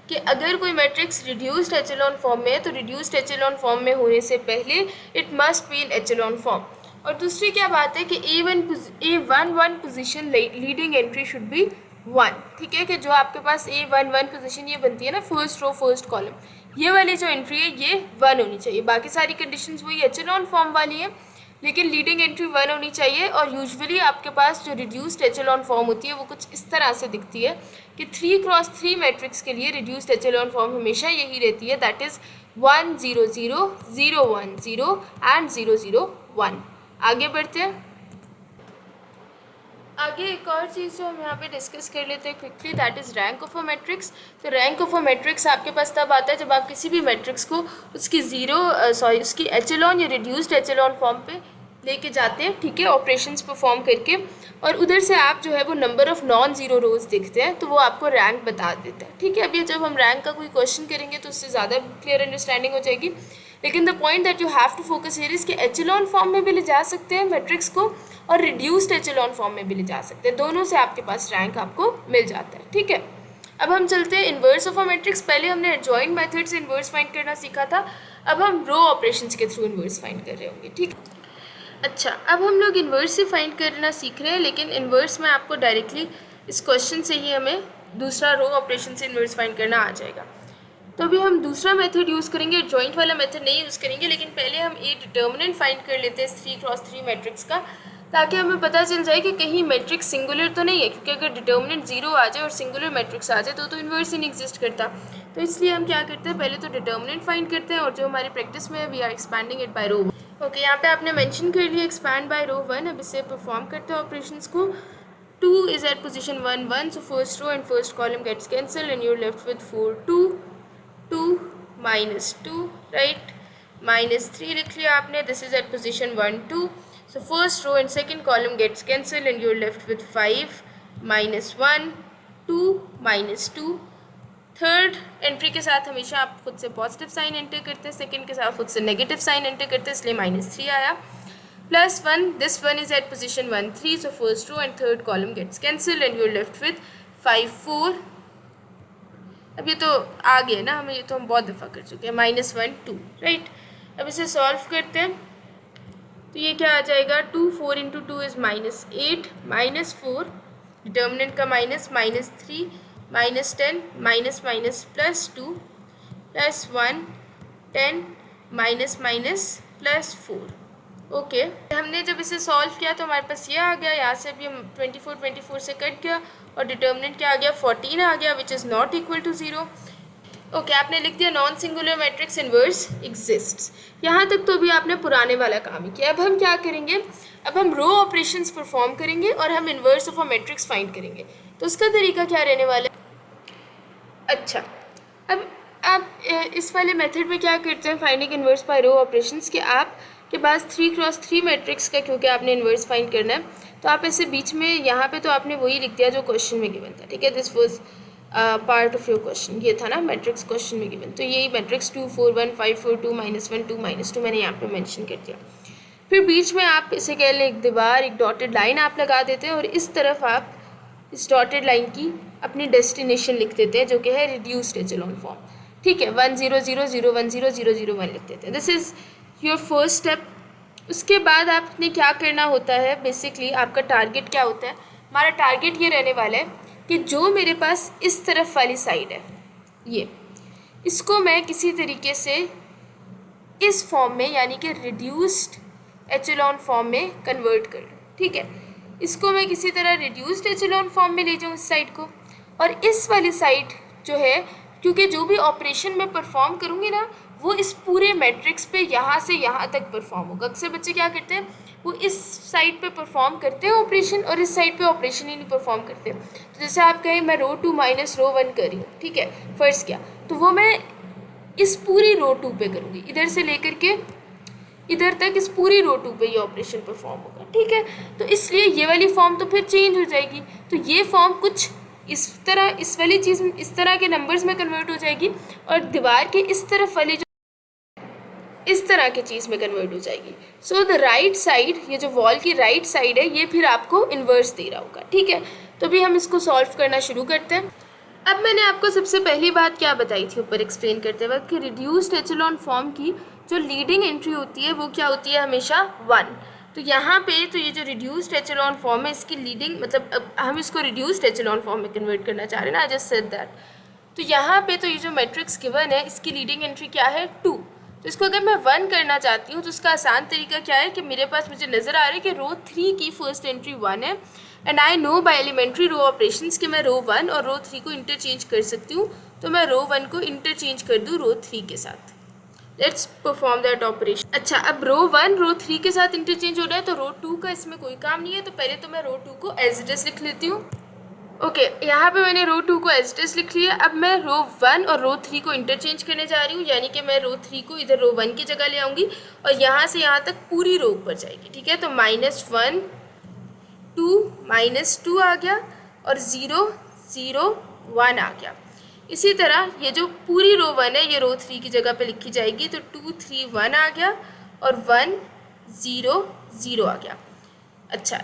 कि अगर कोई मैट्रिक्स रिड्यूस्ड एचेलॉन फॉर्म में है तो रिड्यूस्ड एचेलॉन फॉर्म में होने से पहले it must be in echelon form. और दूसरी क्या बात है कि A11 position leading entry should be 1, ठीक है, कि जो आपके पास A11 पोजीशन ये बनती है ना, फर्स्ट रो फर्स्ट कॉलम, ये वाली जो एंट्री है ये 1 होनी चाहिए। बाकी सारी कंडीशंस वही एचेलॉन फॉर्म वाली है, लेकिन लीडिंग एंट्री 1 होनी चाहिए। और यूजुअली आपके पास जो रिड्यूस्ड एचेलॉन फॉर्म होती है वो कुछ इस तरह से दिखती है कि 3x3 मैट्रिक्स के लिए रिड्यूस्ड एचेलॉन फॉर्म हमेशा यही रहती है, दैट इज़ 1 0 0 0 1 0 एंड 0 0 1। आगे बढ़ते हैं। आगे एक और चीज़ जो हम यहाँ पे डिस्कस कर लेते हैं quickly, that is rank of a matrix. तो रैंक ऑफ अ मैट्रिक्स आपके पास तब आता है जब आप किसी भी मैट्रिक्स को उसकी उसकी एचेलॉन या रिड्यूस्ड एचेलॉन फॉर्म पे लेके जाते हैं, ठीक है, ऑपरेशंस परफॉर्म करके, और उधर से आप जो है वो नंबर ऑफ नॉन ज़ीरो रोज देखते हैं तो वो आपको रैंक बता देता है, ठीक है। अभी जब हम रैंक का कोई क्वेश्चन करेंगे तो उससे ज़्यादा क्लियर अंडरस्टैंडिंग हो जाएगी, लेकिन the point that you have to focus here is कि एचेलॉन फॉर्म में भी ले जा सकते हैं मैट्रिक्स को और रिड्यूस्ड एचेलॉन फॉर्म में भी ले जा सकते हैं, दोनों से आपके पास रैंक आपको मिल जाता है, ठीक है। अब हम चलते हैं इन्वर्स ऑफ अ मैट्रिक्स। पहले हमने एडजॉइंट मेथड से इन्वर्स फाइंड करना सीखा था, अब हम रो ऑपरेशंस के थ्रू इन्वर्स फाइंड कर रहे होंगे, ठीक। अच्छा, अब हम लोग इन्वर्स से फाइंड करना सीख रहे हैं, लेकिन इन्वर्स में आपको डायरेक्टली इस क्वेश्चन से ही हमें दूसरा रो ऑपरेशन से इन्वर्स फाइंड करना आ जाएगा। तो अभी हम दूसरा मेथड यूज़ करेंगे, जॉइंट वाला मेथड नहीं यूज़ करेंगे, लेकिन पहले हम ए डिटर्मिनेंट फाइंड कर लेते हैं 3x3 मैट्रिक्स का, ताकि हमें पता चल जाए कि कहीं मैट्रिक्स सिंगुलर तो नहीं है, क्योंकि अगर डिटर्मिनेंट 0 आ जाए और सिंगुलर मैट्रिक्स आ जाए तो इन्वर्स ही नहीं एग्जिस्ट करता। तो इसलिए हम क्या करते हैं, पहले तो डिटर्मिनेंट फाइंड करते हैं, और जो हमारी प्रैक्टिस में है we are expanding it by row. Okay, यहाँ पे आपने मेंशन कर लिया एक्सपैंड बाय रो 1। अब इसे परफॉर्म करते हैं ऑपरेशंस को। 2 is at position 1 1, so first row and first column gets cancelled and you're left with 4 2 2 minus 2, right, minus 3 लिख लिया आपने, this is at position 1 2, so first row and second column gets cancelled and you're left with 5 minus 1 2 minus 2। Third entry के साथ हमेशा आप खुद से positive sign enter करते हैं, सेकंड के साथ खुद से नेगेटिव साइन एंटर करते हैं, इसलिए -3 आया, +1, this one is at position 1 3, so first row and third column gets cancelled and you are left with 5 4। अब ये तो आ गया ना, हमें ये तो हम बहुत दफ़ा कर चुके हैं, -1 2, राइट। अब इसे सॉल्व करते हैं तो ये क्या आ जाएगा, 2 4 × 2 इज़ -8, -4 डिटर्मिनेंट का -3 -10 माइनस माइनस +2 +1 10 -+ 4। ओके, हमने जब इसे सॉल्व किया तो हमारे पास ये आ गया, यहाँ से भी हम 24 से कट गया और डिटर्मिनेंट क्या आ गया, 14 आ गया, which is not equal to 0। Okay, आपने लिख दिया non singular matrix inverse exists. यहाँ तक तो अभी आपने पुराने वाला काम ही किया। अब हम क्या करेंगे, अब हम रो ऑपरेशंस परफॉर्म करेंगे और हम inverse of a matrix find करेंगे। तो उसका तरीका क्या रहने वाला है। अच्छा, अब आप इस वाले मेथड में क्या करते हैं फाइंडिंग इन्वर्स बाय रो ऑपरेशंस, कि आपके पास 3x3 मैट्रिक्स का क्योंकि आपने इन्वर्स फाइंड करना है, तो आप ऐसे बीच में यहाँ पे तो आपने वही लिख दिया जो क्वेश्चन में गिवन था, ठीक है, this was part of your question, ये था ना मैट्रिक्स क्वेश्चन में गिवन, तो यही मैट्रिक्स 2 4 1 5 4 2 -1 2 -2 मैंने यहाँ पे मेंशन कर दिया। फिर बीच में आप इसे कह लें एक दीवार, एक डॉटेड लाइन आप लगा देते हैं और इस तरफ आप इस डॉटेड लाइन की अपनी डेस्टिनेशन लिख देते हैं जो कि है रिड्यूस्ड एचेलॉन फॉर्म, ठीक है, 1 0 0 0 1 0 0 0 1 लिख देते हैं। This is your first step. उसके बाद आपने क्या करना होता है, बेसिकली आपका टारगेट क्या होता है, हमारा टारगेट ये रहने वाला है कि जो मेरे पास इस तरफ वाली साइड है, ये इसको मैं किसी तरीके से इस फॉर्म में यानी कि रिड्यूस्ड एचेलॉन फॉर्म में कन्वर्ट कर लूँ, ठीक है, इसको मैं किसी तरह रिड्यूस्ड एचेलॉन फॉर्म में ले जाऊँ इस साइड को, और इस वाली साइड जो है, क्योंकि जो भी ऑपरेशन मैं परफॉर्म करूँगी ना वो इस पूरे मैट्रिक्स पे यहाँ से यहाँ तक परफॉर्म होगा। अक्सर बच्चे क्या करते हैं, वो इस साइड पे परफॉर्म करते हैं ऑपरेशन और इस साइड पे ऑपरेशन ही नहीं परफॉर्म करते। तो जैसे आप कहें मैं रो 2 - रो 1 कर रही हूँ, ठीक है, फर्स्ट क्या, तो वो मैं इस पूरी रो 2 पे करूँगी, इधर से लेकर के इधर तक इस पूरी रो 2 पे ये ऑपरेशन परफॉर्म होगा, ठीक है। तो इसलिए ये वाली फॉर्म तो फिर चेंज हो जाएगी, तो ये फॉर्म कुछ इस तरह, इस वाली चीज़ इस तरह के नंबर्स में कन्वर्ट हो जाएगी और दीवार के इस तरफ वाली जो इस तरह की चीज़ में कन्वर्ट हो जाएगी। सो द राइट साइड, ये जो वॉल की राइट साइड है, ये फिर आपको इन्वर्स दे रहा होगा, ठीक है। तो अभी हम इसको सॉल्व करना शुरू करते हैं। अब मैंने आपको सबसे पहली बात क्या बताई थी ऊपर एक्सप्लेन करते वक्त, कि रिड्यूस्ड एचेलॉन फॉर्म की जो लीडिंग एंट्री होती है वो क्या होती है, हमेशा 1। तो यहाँ पे तो ये जो रिड्यूस्ड एचेलॉन फॉर्म है इसकी लीडिंग, मतलब अब हम इसको रिड्यूस्ड एचेलॉन फॉर्म में कन्वर्ट करना चाह रहे हैं ना, आई जस्ट सेड दैट। तो यहाँ पे तो ये जो मैट्रिक्स गिवन है इसकी लीडिंग एंट्री क्या है 2। तो इसको अगर मैं 1 करना चाहती हूँ तो उसका आसान तरीका क्या है कि मेरे पास मुझे नज़र आ रहा है कि रो 3 की फर्स्ट एंट्री 1 है and I know by elementary row operations कि मैं रो 1 और रो 3 को इंटरचेंज कर सकती हूँ। तो मैं रो 1 को इंटरचेंज कर दूँ रो 3 के साथ। Let's perform that operation. अच्छा, अब रो 1 रो 3 के साथ इंटरचेंज हो रहा है तो रो 2 का इसमें कोई काम नहीं है, तो पहले तो मैं रो 2 को एज इट इज लिख लेती हूँ। ओके, यहाँ पे मैंने रो 2 को एज इट इज लिख लिया। अब मैं रो 1 और रो 3 को इंटरचेंज करने जा रही हूँ, यानी कि मैं रो 3 को इधर रो 1 की जगह ले आऊँगी और यहाँ से यहाँ तक पूरी रो ऊपर जाएगी। ठीक है, तो -1 -2 आ गया और 0 0 1 आ गया। इसी तरह ये जो पूरी रो 1 है ये रो 3 की जगह पे लिखी जाएगी, तो 2 3 1 आ गया और 1 0 0 आ गया। अच्छा,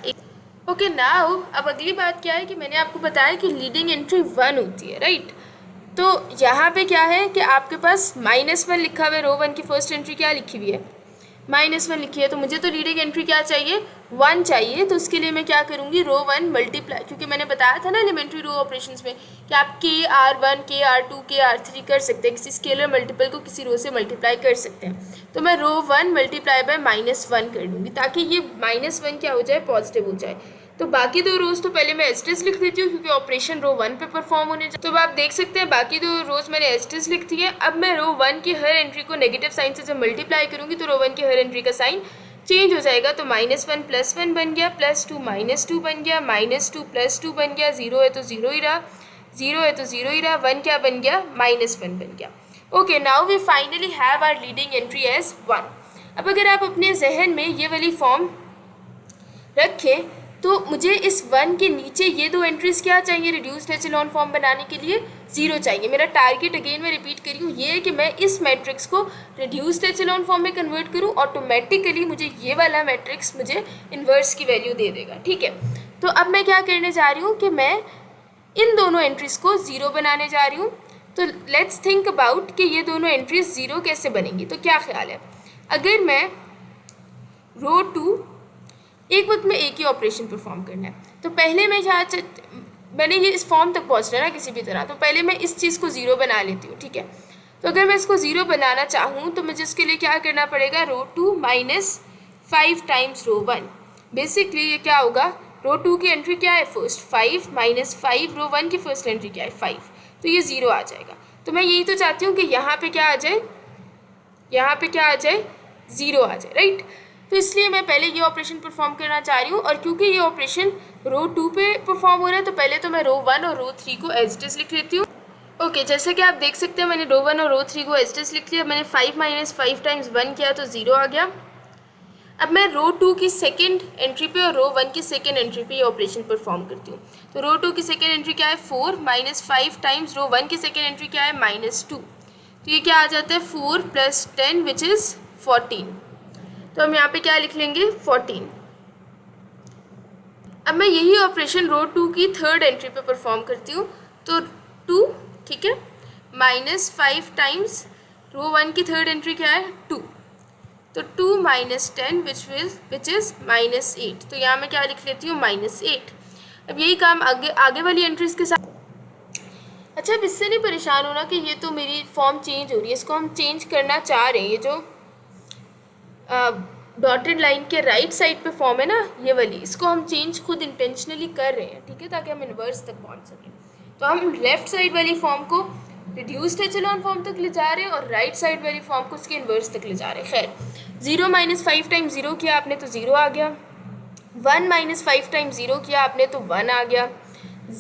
ओके नाउ अब अगली बात क्या है कि मैंने आपको बताया कि लीडिंग एंट्री 1 होती है, राइट। तो यहाँ पे क्या है कि आपके पास -1 लिखा हुआ है, रो 1 की फर्स्ट एंट्री क्या लिखी हुई है -1 लिखी है, तो मुझे तो लीडिंग एंट्री क्या चाहिए 1 चाहिए। तो उसके लिए मैं क्या करूँगी, रो 1 मल्टीप्लाई, क्योंकि मैंने बताया था ना एलिमेंट्री रो ऑपरेशंस में कि आप KR1 KR2 KR3 कर सकते हैं, किसी स्केलर मल्टीपल को किसी रो से मल्टीप्लाई कर सकते हैं। तो मैं रो 1 मल्टीप्लाई बाय -1 कर दूँगी ताकि ये -1 क्या हो जाए, पॉजिटिव हो जाए। तो बाकी दो रोज़ तो पहले मैं एस्टेस लिख देती हूँ क्योंकि ऑपरेशन रो 1 पे परफॉर्म होने तो अब आप देख सकते हैं बाकी दो रोज़ मैंने एस्टेस लिख दी है। अब मैं रो 1 की हर एंट्री को नेगेटिव साइन से जब मल्टीप्लाई करूँगी तो रो 1 की हर एंट्री का साइन चेंज हो जाएगा। तो -1 + 1 बन गया, +2 -2 बन गया, -2 +2 बन गया, 0 है तो 0 ही रहा, 0 है तो 0 ही रहा, 1 क्या बन गया, -1 बन गया। Okay, now we finally have our leading entry as 1। अब अगर आप अपने जहन में ये वाली फॉर्म रखें तो मुझे इस 1 के नीचे ये दो एंट्रीज क्या चाहिए रिड्यूस्ड एचेलॉन फॉर्म बनाने के लिए, 0 चाहिए। मेरा टारगेट अगेन मैं रिपीट करी हूँ ये है कि मैं इस मैट्रिक्स को रिड्यूस्ड एचेलॉन फॉर्म में कन्वर्ट करूँ, ऑटोमेटिकली मुझे ये वाला मैट्रिक्स मुझे इन्वर्स की वैल्यू दे देगा। ठीक है, तो अब मैं क्या करने जा रही हूँ कि मैं इन दोनों एंट्रीज को 0 बनाने जा रही हूँ। तो लेट्स थिंक अबाउट कि ये दोनों एंट्रीज 0 कैसे बनेंगी। तो क्या ख्याल है, अगर मैं रो 2 एक वक्त में एक ही ऑपरेशन परफॉर्म करना है तो पहले मैं मैंने ये इस फॉर्म तक पहुंचना है ना किसी भी तरह, तो पहले मैं इस चीज़ को 0 बना लेती हूँ। ठीक है, तो अगर मैं इसको 0 बनाना चाहूँ तो मुझे इसके लिए क्या करना पड़ेगा, रो 2 -5 टाइम्स रो 1। बेसिकली ये क्या होगा, रो 2 की एंट्री क्या है फर्स्ट 5 -5, रो 1 की फर्स्ट एंट्री क्या है 5, तो ये 0 आ जाएगा। तो मैं यही तो चाहती हूँ कि यहाँ पे क्या आ जाए, यहाँ पे क्या आ जाए, 0 आ जाए, राइट। तो इसलिए मैं पहले ये ऑपरेशन परफॉर्म करना चाह रही हूँ और क्योंकि ये ऑपरेशन रो 2 पे परफॉर्म हो रहा है तो पहले तो मैं रो 1 और रो 3 को एज इट इज लिख लेती हूँ। ओके, जैसे कि आप देख सकते हैं मैंने रो 1 और रो 3 को एज इट इज लिख लिया। मैंने 5 - 5 टाइम्स 1 किया तो 0 आ गया। अब मैं रो 2 की सेकेंड एंट्री पे और रो 1 की सेकेंड एंट्री पे ये ऑपरेशन परफॉर्म करती हूँ। तो रो 2 की सेकेंड एंट्री क्या है 4 -5 टाइम्स रो 1 की सेकेंड एंट्री क्या है -2, तो ये क्या आ जाता है 4 + 10 विच इज़ 14। तो हम यहाँ पे क्या लिख लेंगे 14। अब मैं यही ऑपरेशन रो 2 की थर्ड एंट्री पे परफॉर्म करती हूँ। तो 2, ठीक है, -5 टाइम्स रो 1 की थर्ड एंट्री क्या है 2, तो 2 - 10 विच इज़ -8। तो यहाँ मैं क्या लिख लेती हूँ -8। अब यही काम आगे वाली एंट्रीज के साथ। अच्छा, अब इससे नहीं परेशान होना कि ये तो मेरी फॉर्म चेंज हो रही है, इसको हम चेंज करना चाह रहे हैं। ये जो डॉटेड लाइन के राइट साइड पे फॉर्म है ना ये वाली, इसको हम चेंज खुद इंटेंशनली कर रहे हैं, ठीक है, ताकि हम इन्वर्स तक पहुंच सकें। तो हम लेफ्ट साइड वाली फॉर्म को रिड्यूस्ड एचेलॉन फॉर्म तक ले जा रहे हैं और राइट साइड वाली फॉर्म को उसके इन्वर्स तक ले जा रहे हैं। खैर, 0 - 5 टाइम्स 0 किया आपने तो 0 आ गया, 1 - 5 टाइम्स 0 किया आपने तो 1 आ गया,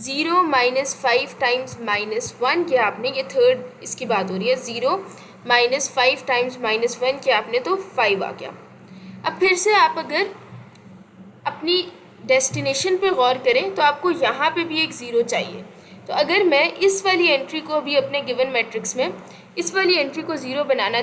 0 - 5 टाइम्स -1 किया आपने, ये थर्ड इसकी बात हो रही है, 0 - 5 टाइम्स -1 किया आपने तो 5 आ गया। अब फिर से आप अगर अपनी डेस्टिनेशन पे गौर करें तो आपको यहाँ पे भी एक 0 चाहिए। तो अगर मैं इस वाली एंट्री को भी अपने गिवन मैट्रिक्स में इस वाली एंट्री को 0 बनाना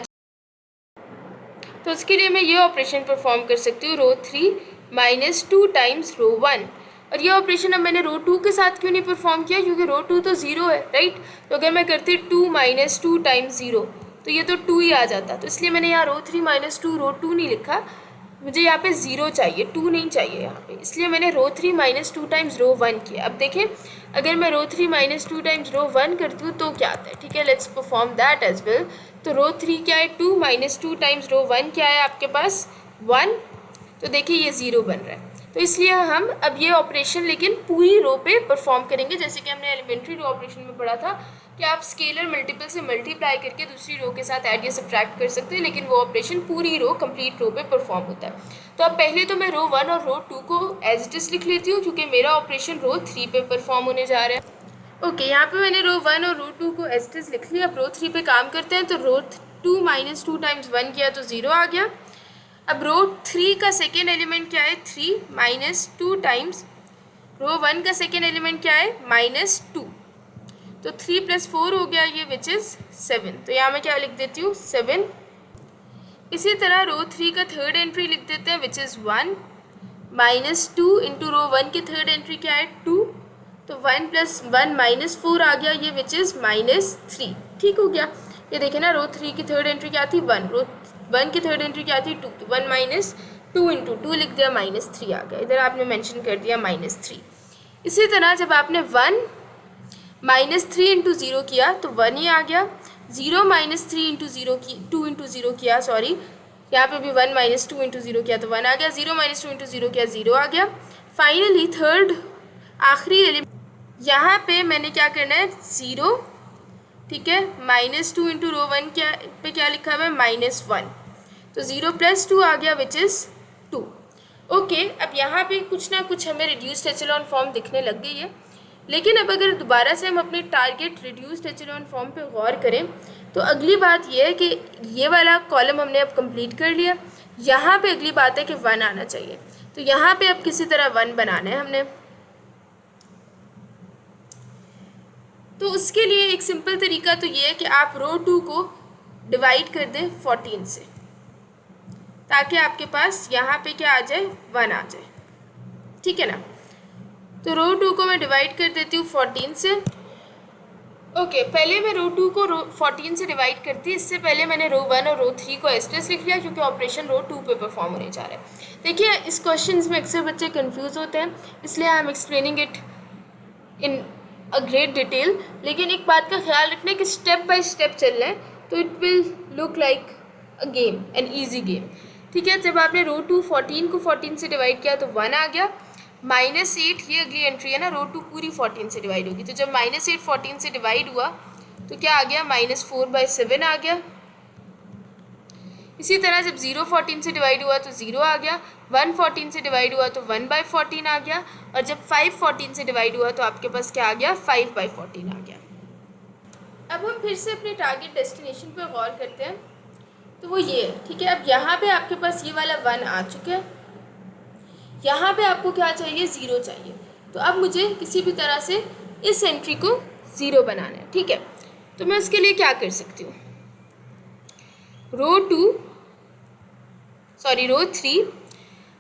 तो उसके लिए मैं ये ऑपरेशन परफॉर्म कर सकती हूँ, रो 3 -2 टाइम्स रो 1। और ये ऑपरेशन अब मैंने रो 2 के साथ क्यों नहीं परफॉर्म किया, क्योंकि रो 2 तो 0 है, राइट। तो अगर मैं करती 2 - 2 टाइम्स 0 तो ये तो 2 ही आ जाता, तो इसलिए मैंने यहाँ रो 3 - 2 रो 2 नहीं लिखा, मुझे यहाँ पे 0 चाहिए, 2 नहीं चाहिए यहाँ पे, इसलिए मैंने रो 3 माइनस 2 टाइम्स रो 1 किया। अब देखें अगर मैं रो 3 माइनस 2 टाइम्स रो 1 करती हूँ तो क्या आता है, ठीक है, let's perform that as well. तो रो 3 क्या है 2 माइनस 2 टाइम्स रो 1 क्या है आपके पास 1, तो देखिए ये 0 बन रहा है। तो इसलिए हम अब ये ऑपरेशन लेकिन पूरी रो पे परफॉर्म करेंगे, जैसे कि हमने एलिमेंट्री रो ऑपरेशन में पढ़ा था कि आप स्केलर मल्टीपल से मल्टीप्लाई करके दूसरी रो के साथ ऐड या सब्ट्रैक्ट कर सकते हैं, लेकिन वो ऑपरेशन पूरी रो कंप्लीट रो पे परफॉर्म होता है। तो अब पहले तो मैं रो 1 और रो 2 को एज इट इज लिख लेती हूँ क्योंकि मेरा ऑपरेशन रो 3 पे परफॉर्म होने जा रहा है। ओके, यहाँ पे मैंने रो 1 और रो 2 को एज इट इज लिख लिया। अब रो 3 पे काम करते हैं। तो रो 2 माइनस 2 टाइम्स 1 किया तो 0 आ गया। अब रो 3 का सेकेंड एलिमेंट क्या है 3 माइनस 2 टाइम्स रो 1 का सेकेंड एलिमेंट क्या है -2, तो 3 + 4 हो गया ये विच इज़ 7। तो यहाँ मैं क्या लिख देती हूँ 7। इसी तरह रो 3 का थर्ड एंट्री लिख देते हैं विच इज़ 1 -2 इंटू रो 1 की थर्ड एंट्री क्या है 2, तो 1 + 1 -4 आ गया ये विच इज़ -3। ठीक हो गया। ये देखें ना रो 3 की थर्ड एंट्री क्या थी 1, रो 1 की थर्ड एंट्री क्या थी 2, तो 1 - 2 इंटू 2 लिख दिया -3 आ गया। इधर आपने मेंशन कर दिया -3। इसी तरह जब आपने 1 -3 इंटू 0 किया तो 1 ही आ गया। 0 - 3 इंटू 0 की 2 इंटू 0 किया, सॉरी यहाँ पे भी 1 - 2 इंटू 0 किया तो 1 आ गया। 0 - 2 इंटू 0 किया 0 आ गया। फाइनली थर्ड आखिरी एलिमेंट यहाँ पे मैंने क्या करना है 0, ठीक है, -2 इंटू रो 1 क्या पे क्या लिखा हुआ है -1, तो 0 + 2 आ गया विच इज़ 2। ओके, अब यहाँ पे कुछ ना कुछ हमें रिड्यूस्ड एचेलॉन फॉर्म दिखने लग गई है, लेकिन अब अगर दोबारा से हम अपने टारगेट रिड्यूस्ड एचेलॉन फॉर्म पे गौर करें तो अगली बात यह है कि ये वाला कॉलम हमने अब कंप्लीट कर लिया। यहाँ पे अगली बात है कि 1 आना चाहिए, तो यहाँ पे अब किसी तरह 1 बनाना है हमने। तो उसके लिए एक सिंपल तरीका तो ये है कि आप रो 2 को डिवाइड कर दें 14 से, ताकि आपके पास यहाँ पे क्या आ जाए 1 आ जाए, ठीक है ना। तो रो 2 को मैं डिवाइड कर देती हूँ 14 से। ओके, पहले मैं रो 2 को रो 14 से डिवाइड करती, इससे पहले मैंने रो 1 और रो 3 को एस्टेस लिख लिया क्योंकि ऑपरेशन रो 2 पे परफॉर्म होने जा रहा है। देखिए इस क्वेश्चन में अक्सर बच्चे कंफ्यूज होते हैं, इसलिए I am explaining it in a great detail. लेकिन एक बात का ख्याल रखना है कि स्टेप बाय स्टेप चल रहा है तो it will look like a game, an easy game, ठीक है। जब आपने रो 2 14 को 14 से डिवाइड किया तो 1 आ गया। -8 ये अगली एंट्री है ना, रो 2 पूरी 14 से डिवाइड होगी, तो जब -8 14 से डिवाइड हुआ तो क्या आ गया -4/7 आ गया। इसी तरह जब 0 14 से डिवाइड हुआ तो 0 आ गया। 1 14 से डिवाइड हुआ तो 1/14 आ गया, और जब 5 14 से डिवाइड हुआ तो आपके पास क्या आ गया 5/14 आ गया। अब हम फिर से अपने टारगेट डेस्टिनेशन पर गौर करते हैं, तो वो ये है, ठीक है। अब यहाँ पे आपके पास ये वाला 1 आ चुका है, यहाँ पे आपको क्या चाहिए 0 चाहिए, तो अब मुझे किसी भी तरह से इस एंट्री को 0 बनाना है, ठीक है। तो मैं उसके लिए क्या कर सकती हूँ, रो 3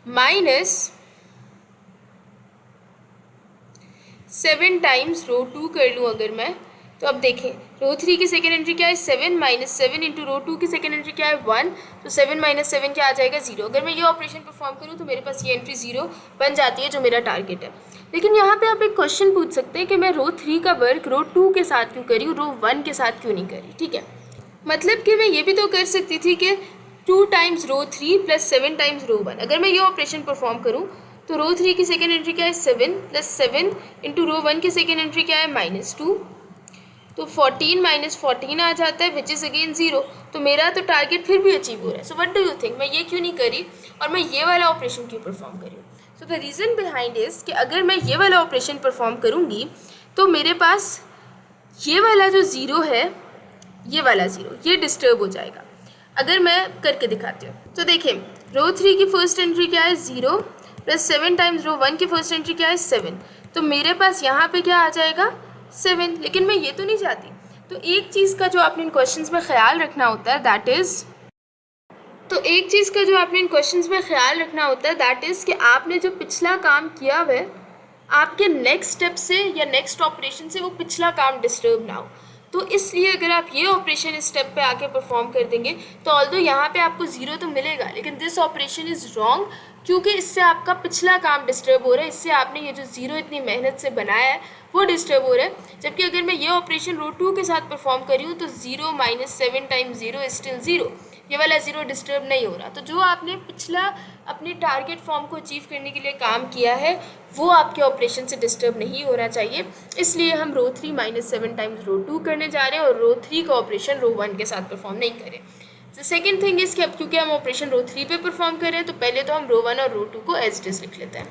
-7 टाइम्स रो 2 कर लूँ अगर मैं, तो अब देखें रो 3 की सेकेंड एंट्री क्या है 7 -7 इंटू रो 2 की सेकेंड एंट्री क्या है 1, तो 7 - 7 क्या आ जाएगा 0। अगर मैं ये ऑपरेशन परफॉर्म करूँ तो मेरे पास ये एंट्री 0 बन जाती है जो मेरा टारगेट है। लेकिन यहाँ पे आप एक क्वेश्चन पूछ सकते हैं कि मैं रो 3 का वर्क रो 2 के साथ क्यों करी, रो 1 के साथ क्यों नहीं करी, ठीक है। मतलब कि मैं ये भी तो कर सकती थी कि 2 टाइम्स रो 3 + 7 टाइम्स रो 1। अगर मैं ये ऑपरेशन परफॉर्म करूँ तो रो 3 की सेकेंड एंट्री क्या है 7 + 7 इंटू रो 1 की सेकेंड एंट्री क्या है -2, तो 14 - 14 आ जाता है विच इज़ अगेन 0। तो मेरा तो टारगेट फिर भी अचीव हो रहा है। So what do you think, मैं ये क्यों नहीं करी और मैं ये वाला ऑपरेशन क्यों परफॉर्म करी? So the reason behind is कि अगर मैं ये वाला ऑपरेशन परफॉर्म करूँगी तो मेरे पास ये वाला जो 0 है, ये वाला 0 ये डिस्टर्ब हो जाएगा। अगर मैं करके दिखाती हूँ तो देखें रो 3 की फर्स्ट एंट्री क्या है 0 + 7 टाइम्स रो 1 की फर्स्ट एंट्री क्या है 7, तो मेरे पास यहाँ पे क्या आ जाएगा 7। लेकिन मैं ये तो नहीं चाहती। तो एक चीज़ का जो आपने इन क्वेश्चंस में ख्याल रखना होता है दैट इज़ कि आपने जो पिछला काम किया हुआ है आपके नेक्स्ट स्टेप से या नेक्स्ट ऑपरेशन से वो पिछला काम डिस्टर्ब ना हो। तो इसलिए अगर आप ये ऑपरेशन इस स्टेप पे आके परफॉर्म कर देंगे तो ऑल्दो यहाँ पे आपको ज़ीरो तो मिलेगा, लेकिन दिस ऑपरेशन इज़ रॉन्ग, क्योंकि इससे आपका पिछला काम डिस्टर्ब हो रहा है, इससे आपने ये जो ज़ीरो इतनी मेहनत से बनाया है वो डिस्टर्ब हो रहा है। जबकि अगर मैं ये ऑपरेशन रो 2 के साथ परफॉर्म कर रही हूँ तो 0 - 7 टाइम्स 0 इज स्टिल 0, ये वाला ज़ीरो डिस्टर्ब नहीं हो रहा। तो जो आपने पिछला अपने टारगेट फॉर्म को अचीव करने के लिए काम किया है वो आपके ऑपरेशन से डिस्टर्ब नहीं होना चाहिए, इसलिए हम रो 3 - 7 टाइम्स रो 2 करने जा रहे हैं और रो 3 का ऑपरेशन रो 1 के साथ परफॉर्म नहीं करें। तो सेकेंड थिंग इज़ कि अब क्योंकि हम ऑपरेशन रो 3 पे परफॉर्म कर रहे हैं तो पहले तो हम रो 1 और रो 2 को एज इट इज़ लिख लेते हैं।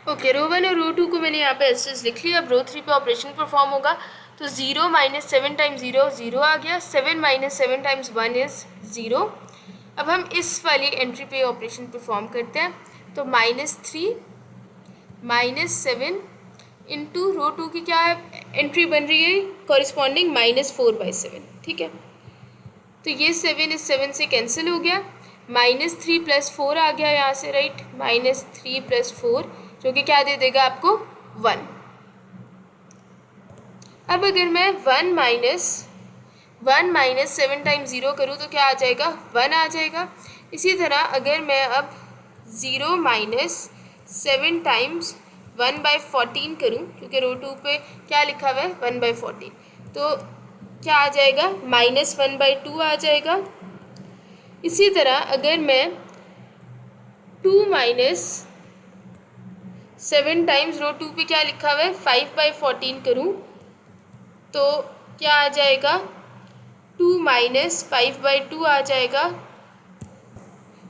ओके, रो 1 और रो 2 को मैंने यहाँ पे एज इट इज़ लिख लिया। अब रो 3 पे ऑपरेशन परफॉर्म होगा तो 0 - 7 टाइम्स 0 0 आ गया, 7 - 7 टाइम्स 1 इज़ 0। अब हम इस वाली एंट्री पे ऑपरेशन परफॉर्म करते हैं तो -3 - 7 इंटू रो 2 की क्या एंट्री बन रही है कॉरिस्पॉन्डिंग -4/7, ठीक है। तो ये 7 इस 7 से कैंसिल हो गया, -3 + 4 आ गया यहाँ से, राइट, -3 + 4 जो कि क्या दे देगा आपको 1। अब अगर मैं 1 - 7 टाइम्स 0 करूँ तो क्या आ जाएगा 1 आ जाएगा। इसी तरह अगर मैं अब 0 - 7 टाइम्स 1/14 करूँ, क्योंकि रो 2 पे क्या लिखा हुआ है 1/14, तो क्या आ जाएगा -1/2 आ जाएगा। इसी तरह अगर मैं 2 - 7 टाइम्स रो 2 पे क्या लिखा हुआ है 5/14 करूँ तो क्या आ जाएगा 2 - 5/2 आ जाएगा,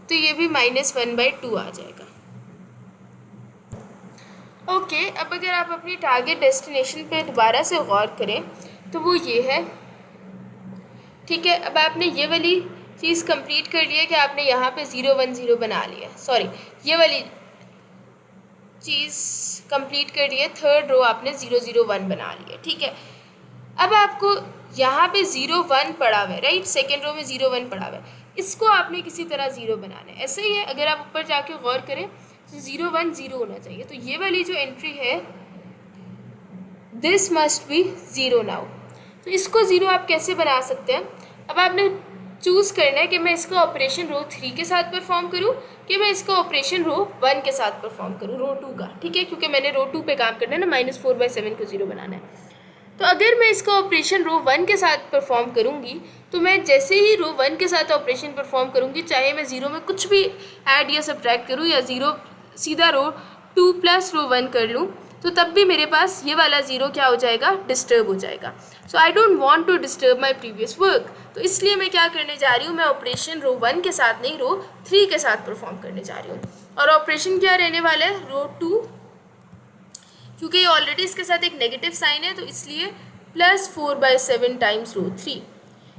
तो ये भी -1/2 आ जाएगा। ओके, अब अगर आप अपनी टारगेट डेस्टिनेशन पे दोबारा से गौर करें तो वो ये है, ठीक है। अब आपने ये वाली चीज़ कंप्लीट कर लिया कि आपने यहाँ पे 0 1 0 बना लिया, सॉरी ये वाली चीज़ कंप्लीट कर लिया, थर्ड रो आपने 0 0 1 बना लिया, ठीक है। अब आपको यहाँ पे 0 1 पड़ा हुआ है, राइट, सेकेंड रो में 0 1 पड़ा हुआ है, इसको आपने किसी तरह 0 बनाना है। ऐसे ही है, अगर आप ऊपर जाके गौर करें तो 0 1 0 होना चाहिए, तो ये वाली जो एंट्री है दिस मस्ट बी 0 नाउ। तो इसको 0 आप कैसे बना सकते हैं, अब आपने चूज़ करना है कि मैं इसका ऑपरेशन रो 3 के साथ परफॉर्म करूं कि मैं इसका ऑपरेशन रो 1 के साथ परफॉर्म करूं, रो 2 का, ठीक है, क्योंकि मैंने रो 2 पे काम करना है ना, -4/7 को 0 बनाना है। तो अगर मैं इसका ऑपरेशन रो 1 के साथ परफॉर्म करूंगी तो मैं जैसे ही रो 1 के साथ ऑपरेशन परफॉर्म करूंगी, चाहे मैं 0 में कुछ भी ऐड या सब्ट्रैक्ट करूं या 0 सीधा रो 2 + रो 1 कर लूँ, तो तब भी मेरे पास ये वाला 0 क्या हो जाएगा डिस्टर्ब हो जाएगा। So I don't want to disturb my previous work, तो इसलिए मैं क्या करने जा रही हूँ, मैं ऑपरेशन रो 1 के साथ नहीं रो 3 के साथ परफॉर्म करने जा रही हूँ। और ऑपरेशन क्या रहने वाला है रो 2, क्योंकि ये ऑलरेडी इसके साथ एक नेगेटिव साइन है तो इसलिए +4/7 टाइम्स रो 3।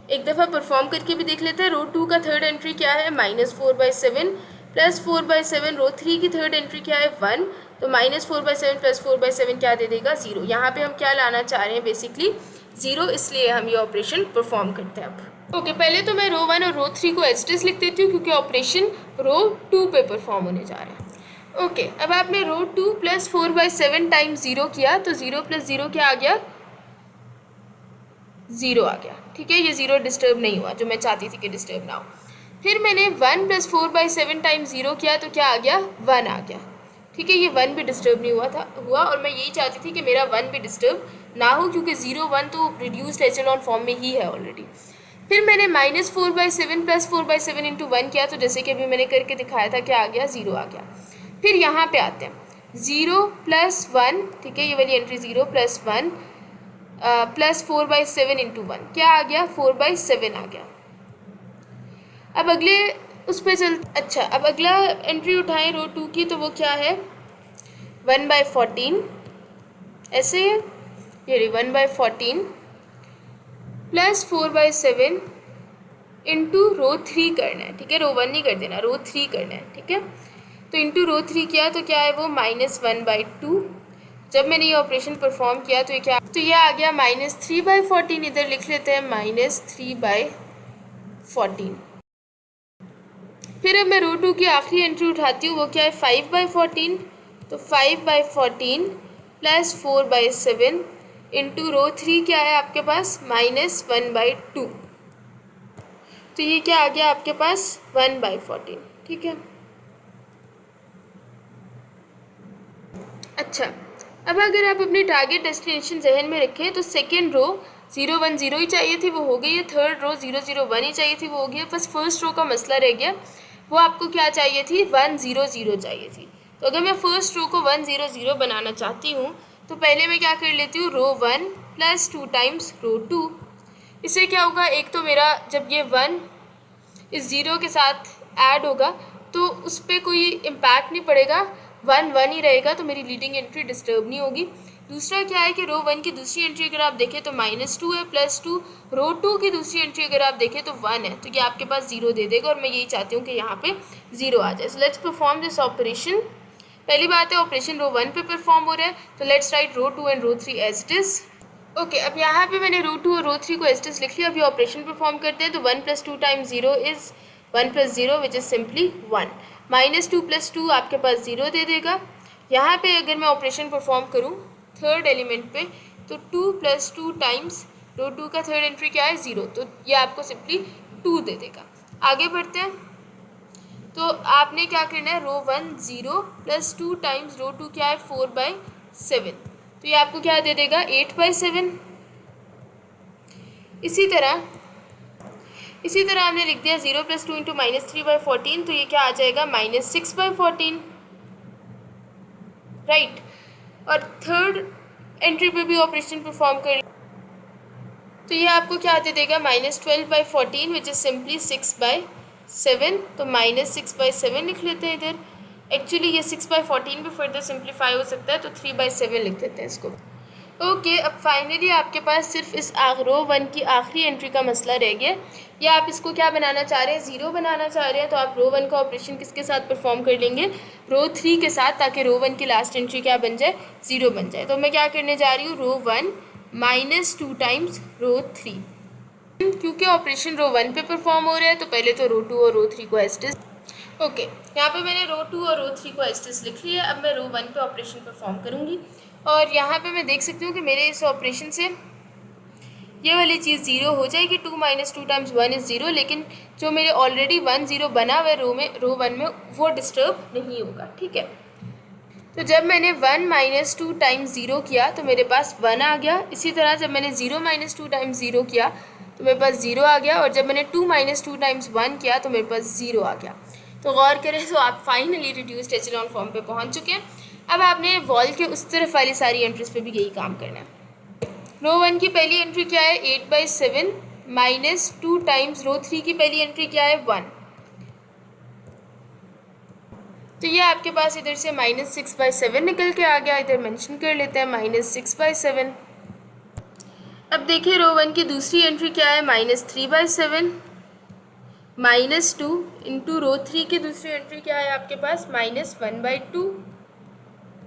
एक दफ़ा परफॉर्म करके भी देख लेते हैं। रो 2 का थर्ड एंट्री क्या है -4/7 + 4/7, रो 3 की थर्ड एंट्री क्या है 1, तो -4/7 + 4/7 क्या दे देगा 0। यहाँ पे हम क्या लाना चाह रहे हैं बेसिकली 0, इसलिए हम ये ऑपरेशन परफॉर्म करते हैं अब। ओके, पहले तो मैं रो 1 और रो 3 को एज इट इज़ लिख देती हूँ क्योंकि ऑपरेशन रो 2 पे परफॉर्म होने जा रहा है। ओके, अब आपने रो 2 + 4/7 टाइम्स 0 किया तो 0 + 0 क्या आ गया 0 आ गया, ठीक है, ये 0 डिस्टर्ब नहीं हुआ जो मैं चाहती थी कि डिस्टर्ब ना हो। फिर मैंने 1 + 4/7 टाइम्स 0 किया तो क्या आ गया 1 आ गया, ठीक है, ये 1 भी डिस्टर्ब नहीं हुआ और मैं यही चाहती थी कि मेरा 1 भी डिस्टर्ब ना हो क्योंकि 0 1 तो रिड्यूस्ड एचेलॉन फॉर्म में ही है ऑलरेडी। फिर मैंने -4/7 + 4/7 × 1 किया तो जैसे कि अभी मैंने करके दिखाया था क्या आ गया 0 आ गया। फिर यहाँ पे आते हैं 0 + 1, ठीक है, ये वाली एंट्री 0 + 1 + 4/7 × 1 क्या आ गया 4/7 आ गया। अब अगले उस पर अच्छा, अब अगला एंट्री उठाएं रो 2 की, तो वो क्या है 1/14, ऐसे है ये 1/14 + 4/7 × रो 3 करना है, ठीक है, रो 1 नहीं कर देना, रो 3 करना है, ठीक है। तो इंटू रो 3 किया तो क्या है वो -1/2। जब मैंने ये ऑपरेशन परफॉर्म किया तो ये क्या, तो ये आ गया -3/14, इधर लिख लेते हैं -3/14। फिर अब मैं रो 2 की आखिरी एंट्री उठाती हूँ, वो क्या है 5/14, तो 5/14 + 4/7 इंटू रो 3 क्या है आपके पास -1/2। तो ये क्या आ गया आपके पास 1/14। ठीक है। अच्छा, अब अगर आप अपनी टारगेट डेस्टिनेशन जहन में रखें तो सेकेंड रो 0 1 0 ही चाहिए थी, वो हो गई है। थर्ड रो 0 0 1 ही चाहिए थी, वो हो गई है। बस फर्स्ट रो का मसला रह गया, वो आपको क्या चाहिए थी 1 0 0 चाहिए थी। तो अगर मैं फर्स्ट रो को 1 0 0 बनाना चाहती हूँ तो पहले मैं क्या कर लेती हूँ, रो 1 + 2 टाइम्स रो 2। इससे क्या होगा, एक तो मेरा जब ये 1 इस 0 के साथ ऐड होगा तो उस पर कोई इम्पैक्ट नहीं पड़ेगा, 1 1 ही रहेगा, तो मेरी लीडिंग एंट्री डिस्टर्ब नहीं होगी। दूसरा क्या है कि रो 1 की दूसरी एंट्री अगर आप देखें तो -2 है, +2। रो 2 की दूसरी एंट्री अगर आप देखें तो 1 है, तो ये आपके पास 0 दे देगा, और मैं यही चाहती हूँ कि यहाँ पे 0 आ जाए। So let's perform this operation. पहली बात है, ऑपरेशन रो 1 पे परफॉर्म हो रहा है, तो let's write row 2 and row 3 as it is. Okay, अब यहाँ पे मैंने रो 2 और रो 3 को एज इट इज़ लिख लिया। अभी ऑपरेशन परफॉर्म करते हैं। तो 1 + 2 times 0 is 1 + 0 which is simply 1। -2 + 2 आपके पास 0 दे देगा। यहाँ पे अगर मैं ऑपरेशन परफॉर्म करूँ थर्ड एलिमेंट पे, तो 2 + 2 टाइम्स रो 2 का थर्ड एंट्री क्या है 0, तो ये आपको सिंपली 2 दे देगा। आगे बढ़ते हैं। तो आपने क्या करना है, रो 1 0 + 2 टाइम्स रो 2 क्या है 4/7, तो ये आपको क्या दे देगा 8/7। इसी तरह हमने लिख दिया 0 + 2 × -3/14, तो ये क्या आ जाएगा -6/14, राइट। और थर्ड एंट्री पे भी ऑपरेशन परफॉर्म कर, तो ये आपको क्या दे देगा -12/14 विच इज़ सिंपली 6/7। तो -6/7 लिख लेते हैं इधर। एक्चुअली ये 6/14 भी फर्दर सिंप्लीफाई हो सकता है, तो 3/7 लिख देते हैं इसको। ओके, अब फाइनली आपके पास सिर्फ इस रो 1 की आखिरी एंट्री का मसला रह गया। या आप इसको क्या बनाना चाह रहे हैं, 0 बनाना चाह रहे हैं, तो आप रो 1 का ऑपरेशन किसके साथ परफॉर्म कर लेंगे, रो 3 के साथ, ताकि रो 1 की लास्ट एंट्री क्या बन जाए 0 बन जाए। तो मैं क्या करने जा रही हूँ, रो 1 -2 टाइम्स रो 3। क्योंकि ऑपरेशन रो 1 पे परफॉर्म हो रहा है तो पहले तो रो 2 और रो 3 को एस्टिस। ओके, यहाँ पे मैंने रो 2 और रो 3 को एस्टिस लिख लिया। अब मैं रो 1 पे ऑपरेशन परफॉर्म करूँगी, और यहाँ पे मैं देख सकती हूँ कि मेरे इस ऑपरेशन से ये वाली चीज़ 0 हो जाएगी। 2 - 2 टाइम्स 1 इज़ 0, लेकिन जो मेरे ऑलरेडी 1 0 बना हुआ है रो 1 में वो डिस्टर्ब नहीं होगा। ठीक है, तो जब मैंने 1 - 2 टाइम्स 0 किया तो मेरे पास 1 आ गया। इसी तरह जब मैंने 0 - 2 टाइम्स 0 किया तो मेरे पास 0 आ गया, और जब मैंने 2 - 2 टाइम्स 1 किया तो मेरे पास 0 आ गया। तो गौर करें तो आप फाइनली रिड्यूस्ड एचेलॉन फॉर्म पे पहुंच चुके हैं। अब आपने वॉल के उस तरफ वाली सारी एंट्रीज पे भी यही काम करना है। रो 1 की पहली एंट्री क्या है 8/7 -2 टाइम्स रो 3 की पहली एंट्री क्या है 1, तो ये आपके पास इधर से -6/7 निकल के आ गया। इधर मेंशन कर लेते हैं -6/7। अब देखिए रो 1 की दूसरी एंट्री क्या है -3/7 -2 इंटू रो 3 की दूसरी एंट्री क्या है आपके पास -1/2।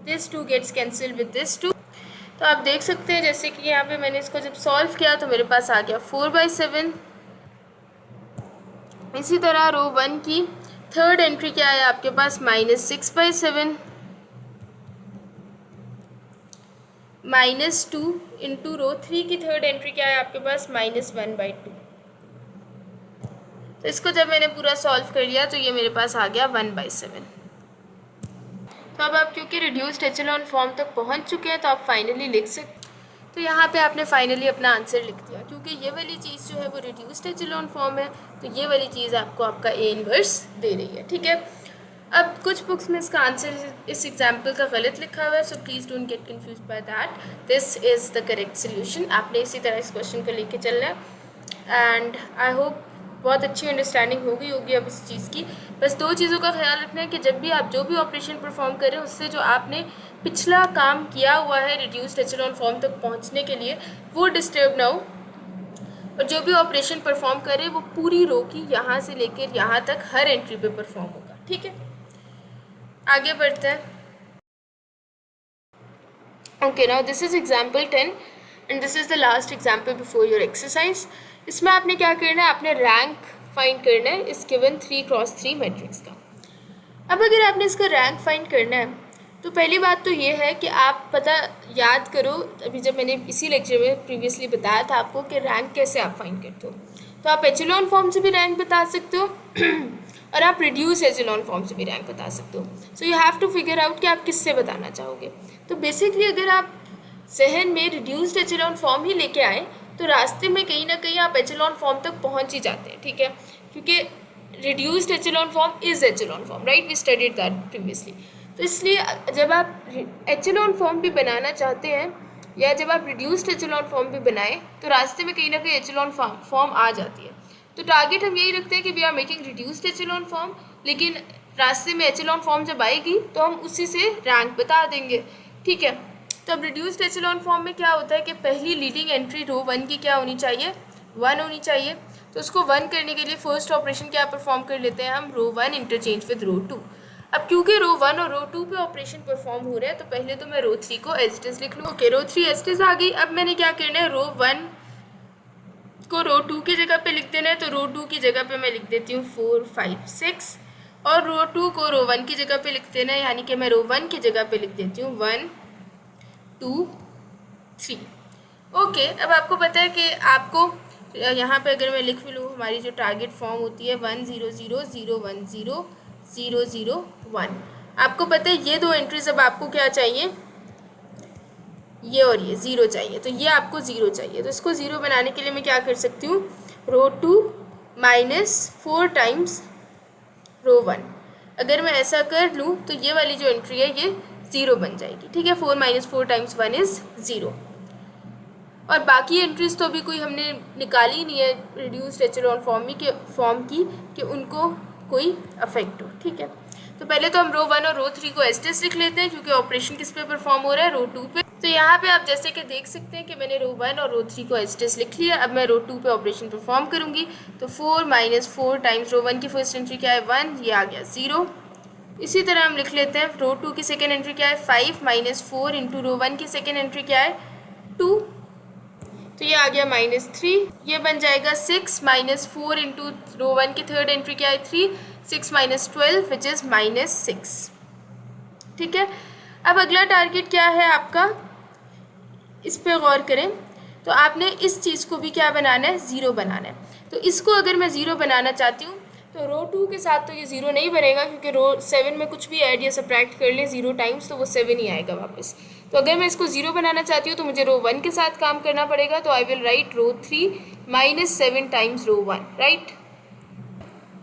This 2 gets cancel with this 2। तो आप देख सकते हैं जैसे कि यहाँ पे मैंने इसको जब सॉल्व किया तो मेरे पास आ गया 4/7। इसी तरह रो 1 की थर्ड एंट्री क्या है आपके पास -6/7 -2 इंटू रो 3 की थर्ड एंट्री क्या है आपके पास -1/2। तो इसको जब मैंने पूरा सॉल्व कर लिया तो ये मेरे पास आ गया 1/7। तो अब आप क्योंकि रिड्यूस्ड एचेलॉन फॉर्म तक पहुंच चुके हैं तो आप फाइनली लिख सकते, तो यहाँ पे आपने फाइनली अपना आंसर लिख दिया। क्योंकि ये वाली चीज़ जो है वो रिड्यूस्ड एचेलॉन फॉर्म है, तो ये वाली चीज़ आपको आपका ए इनवर्स दे रही है। ठीक है, अब कुछ बुक्स में इसका आंसर इस एग्जाम्पल का गलत लिखा हुआ है, so please don't get confuse by that, this is the correct solution. आपने इसी तरह इस क्वेश्चन को लेके चलना है, एंड आई होप बहुत अच्छी अंडरस्टैंडिंग होगी अब इस चीज़ की। बस दो चीज़ों का ख्याल रखना है कि जब भी आप जो भी ऑपरेशन परफॉर्म करें उससे जो आपने पिछला काम किया हुआ है रिड्यूस्ड एचेलॉन फॉर्म तक पहुंचने के लिए वो डिस्टर्ब ना हो, और जो भी ऑपरेशन परफॉर्म करे वो पूरी रो की यहाँ से लेकर यहाँ तक हर एंट्री पे परफॉर्म होगा। ठीक है, आगे बढ़ते हैं। Okay, now this is example 10 and this is the last example before your exercise. इसमें आपने क्या करना है, आपने रैंक फाइंड करना है इस गिवन 3 × 3 मैट्रिक्स का। अब अगर आपने इसका रैंक फाइंड करना है तो पहली बात तो ये है कि आप पता याद करो, अभी जब मैंने इसी लेक्चर में प्रीवियसली बताया था आपको कि रैंक कैसे आप फाइंड करते हो। तो आप एचेलॉन फॉर्म से भी रैंक बता सकते हो और आप रिड्यूस एचेलॉन फॉर्म से भी रैंक बता सकते हो। So you have to figure out कि आप किससे बताना चाहोगे। तो बेसिकली अगर आप जहन में रिड्यूस्ड एचेलॉन फॉर्म ही लेके आए तो रास्ते में कहीं ना कहीं आप एचेलॉन फॉर्म तक पहुंच ही जाते हैं, ठीक है, क्योंकि reduced echelon form is echelon form, right, we studied that previously. तो इसलिए जब आप एचेलॉन फॉर्म भी बनाना चाहते हैं या जब आप रिड्यूस्ड एचेलॉन फॉर्म भी बनाएं तो रास्ते में कहीं ना कहीं एचेलॉन फॉर्म आ जाती है। तो टारगेट हम यही रखते हैं कि we are making reduced echelon form, लेकिन रास्ते में एचेलॉन फॉर्म जब आएगी तो हम उसी से रैंक बता देंगे, ठीक है। तो अब रिड्यूस्ड एचेलॉन फॉर्म में क्या होता है कि पहली लीडिंग एंट्री रो 1 की क्या होनी चाहिए, 1 होनी चाहिए। तो उसको 1 करने के लिए फर्स्ट ऑपरेशन क्या परफॉर्म कर लेते हैं हम, रो 1 इंटरचेंज विद रो 2। अब क्योंकि रो 1 और रो 2 पे ऑपरेशन परफॉर्म हो रहा है तो पहले तो मैं रो 3 को एज इट इज लिख लूँ। Okay, row 3 as it is आ गई। अब मैंने क्या करना है, रो 1 को रो 2 की जगह पे लिख देना है। तो रो 2 की जगह पे मैं लिख देती हूँ 4 5 6 और रो 2 को रो 1 की जगह पे लिख देना है, यानी कि मैं रो 1 की जगह पे लिख देती हूँ 1 2 3। ओके, अब आपको पता है कि आपको यहाँ पे अगर मैं लिख भी लूँ हमारी जो टारगेट फॉर्म होती है 1 0 0 0 1 0 0 0 1, आपको पता है ये दो एंट्रीज अब आपको क्या चाहिए, ये और ये 0 चाहिए। तो ये आपको 0 चाहिए, तो इसको 0 बनाने के लिए मैं क्या कर सकती हूँ, रो 2 माइनस 4 टाइम्स रो 1। अगर मैं ऐसा कर लूँ तो ये वाली जो एंट्री है ये 0 बन जाएगी, ठीक है। 4 माइनस 4 टाइम्स 1 इज़ 0। और बाकी एंट्रीज तो अभी कोई हमने निकाली नहीं है रिड्यूस्ड एचेलॉन फॉर्म की कि उनको कोई अफेक्ट हो, ठीक है। तो पहले तो हम रो 1 और रो 3 को एज लिख लेते हैं क्योंकि ऑपरेशन किस पे परफॉर्म हो रहा है, रो 2 पे। तो यहाँ पे आप जैसे कि देख सकते हैं कि मैंने रो 1 और रो 3 को एज लिख लिया। अब मैं रो 2 पे ऑपरेशन परफॉर्म करूँगी। तो 4 माइनस 4 टाइम्स रो 1 की फर्स्ट एंट्री क्या है 1, ये आ गया 0। इसी तरह हम लिख लेते हैं रो 2 की सेकेंड एंट्री क्या है 5 माइनस 4 इंटू रो 1 की सेकेंड एंट्री क्या है 2, तो ये आ गया -3। ये बन जाएगा 6 माइनस 4 इंटू रो 1 की थर्ड एंट्री क्या है 3, 6 माइनस 12 विच इज़ -6, ठीक है। अब अगला टारगेट क्या है आपका, इस पे गौर करें। तो आपने इस चीज़ को भी क्या बनाना है, 0 बनाना है। तो इसको अगर मैं 0 बनाना चाहती हूँ तो रो 2 के साथ तो ये 0 नहीं बनेगा क्योंकि रो 7 में कुछ भी ऐड या सब्ट्रैक्ट कर लें 0 टाइम्स तो वो 7 ही आएगा वापस। तो अगर मैं इसको 0 बनाना चाहती हूँ तो मुझे रो 1 के साथ काम करना पड़ेगा। तो I will write row 3 minus 7 times row 1, right.